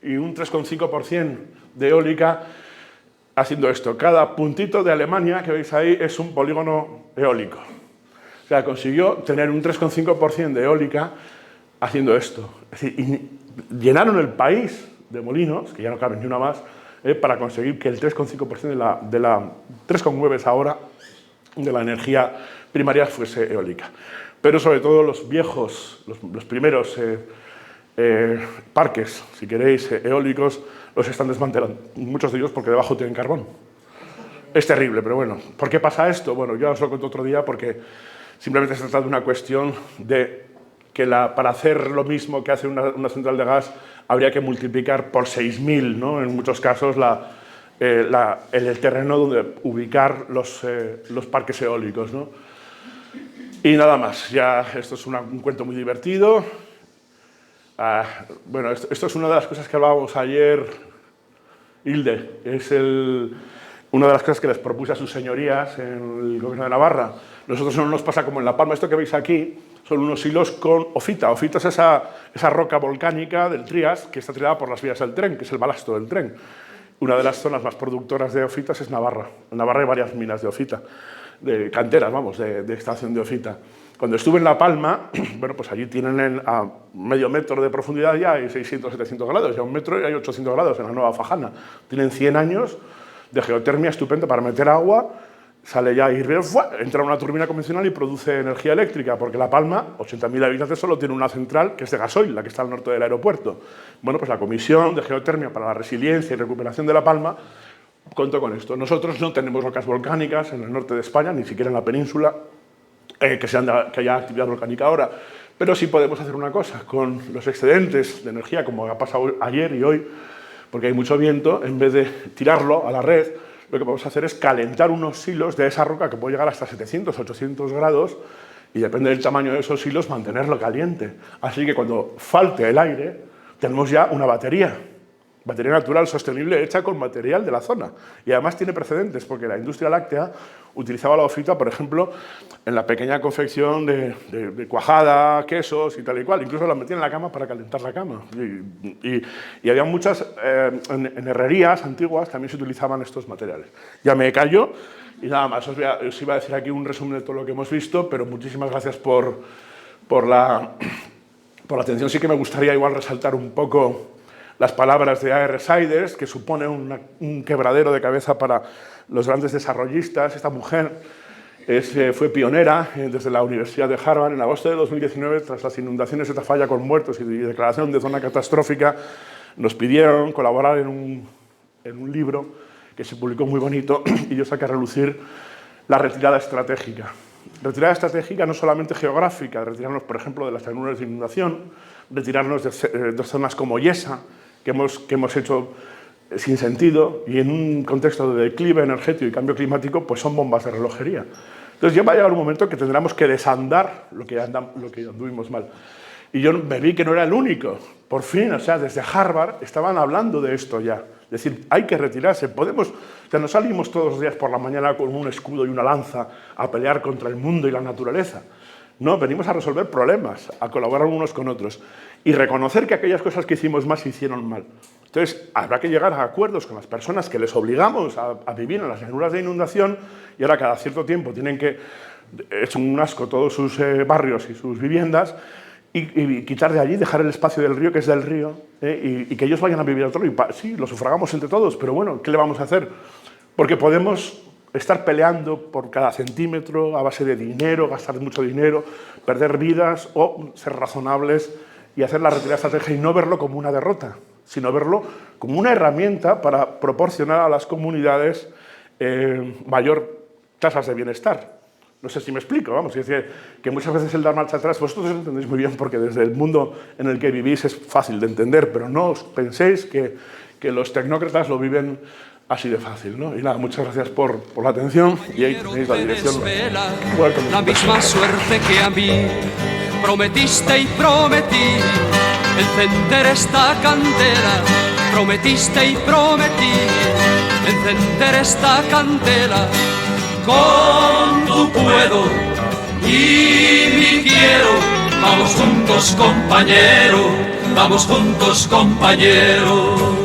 y un 3,5% de eólica haciendo esto. Cada puntito de Alemania que veis ahí es un polígono eólico. O sea, consiguió tener un 3,5% de eólica haciendo esto. Es decir, y llenaron el país de molinos, que ya no caben ni una más, para conseguir que el 3,5% de la 3,9% ahora de la energía primaria fuese eólica. Pero sobre todo los viejos, los primeros parques, si queréis, eólicos, los están desmantelando. Muchos de ellos porque debajo tienen carbón. Es terrible, pero bueno. ¿Por qué pasa esto? Bueno, yo os lo cuento otro día porque simplemente se trata de una cuestión de que para hacer lo mismo que hace una central de gas habría que multiplicar por 6.000, ¿no? En muchos casos el terreno donde ubicar los parques eólicos, ¿no? Y nada más, ya esto es un cuento muy divertido. Bueno, esto es una de las cosas que hablábamos ayer, Hilde, es una de las cosas que les propuse a sus señorías en el Gobierno de Navarra. Nosotros no nos pasa como en La Palma, esto que veis aquí son unos hilos con ofita. Ofita es esa roca volcánica del Trías que está tirada por las vías del tren, que es el balasto del tren. Una de las zonas más productoras de ofitas es Navarra. En Navarra hay varias minas de ofita, de canteras, vamos, de extracción de ofita. Cuando estuve en La Palma, bueno, pues allí tienen a medio metro de profundidad ya hay 600, 700 grados, y a 1 metro hay 800 grados en la Nueva Fajana. Tienen 100 años de geotermia estupenda para meter agua, sale ya y entra una turbina convencional y produce energía eléctrica, porque La Palma, 80.000 habitantes, solo tiene una central que es de gasoil, la que está al norte del aeropuerto. Bueno, pues la Comisión de Geotermia para la Resiliencia y Recuperación de La Palma contó con esto. Nosotros no tenemos rocas volcánicas en el norte de España, ni siquiera en la península, que haya actividad volcánica ahora, pero sí podemos hacer una cosa, con los excedentes de energía, como ha pasado ayer y hoy, porque hay mucho viento, en vez de tirarlo a la red, lo que podemos hacer es calentar unos hilos de esa roca que puede llegar hasta 700, 800 grados, y depende del tamaño de esos hilos, mantenerlo caliente. Así que cuando falte el aire, tenemos ya una batería natural sostenible hecha con material de la zona. Y además tiene precedentes, porque la industria láctea utilizaba la ofita, por ejemplo, en la pequeña confección de cuajada, quesos y tal y cual. Incluso la metían en la cama para calentar la cama. Y había muchas, en herrerías antiguas también se utilizaban estos materiales. Ya me callo y nada más. Os iba a decir aquí un resumen de todo lo que hemos visto, pero muchísimas gracias por la atención. Sí que me gustaría igual resaltar un poco las palabras de A.R. Siders, que supone un quebradero de cabeza para los grandes desarrollistas. Esta mujer Fue pionera desde la Universidad de Harvard. En agosto de 2019, tras las inundaciones de Tafalla con muertos y declaración de zona catastrófica, nos pidieron colaborar en un libro que se publicó muy bonito y yo saqué a relucir la retirada estratégica. Retirada estratégica no solamente geográfica, retirarnos, por ejemplo, de las llanuras de inundación, retirarnos de zonas como Yesa, que hemos hecho sin sentido, y en un contexto de declive energético y cambio climático, pues son bombas de relojería. Entonces ya va a llegar un momento que tendremos que desandar lo que anduvimos mal. Y yo me vi que no era el único. Por fin, o sea, desde Harvard estaban hablando de esto ya. Es decir, hay que retirarse. No salimos todos los días por la mañana con un escudo y una lanza a pelear contra el mundo y la naturaleza. No, venimos a resolver problemas, a colaborar unos con otros y reconocer que aquellas cosas que hicimos mal se hicieron mal. Entonces, habrá que llegar a acuerdos con las personas que les obligamos a vivir en las llanuras de inundación y ahora cada cierto tiempo tienen que echar un asco todos sus barrios y sus viviendas y quitar de allí, dejar el espacio del río, que es del río, y que ellos vayan a vivir a otro. Y sí, lo sufragamos entre todos, pero bueno, ¿qué le vamos a hacer? Porque podemos estar peleando por cada centímetro a base de dinero, gastar mucho dinero, perder vidas, o ser razonables y hacer la retirada estratégica y no verlo como una derrota, sino verlo como una herramienta para proporcionar a las comunidades mayor tasas de bienestar. No sé si me explico, vamos, es decir, que muchas veces el dar marcha atrás, vosotros lo entendéis muy bien porque desde el mundo en el que vivís es fácil de entender, pero no os penséis que los tecnócratas lo viven así de fácil, ¿no? Y nada, muchas gracias por la atención y ahí tenéis la dirección. La misma suerte que a mí prometiste y prometí encender esta candela. Prometiste y prometí encender esta candela. Con tu puedo y mi quiero. Vamos juntos, compañero. Vamos juntos, compañero.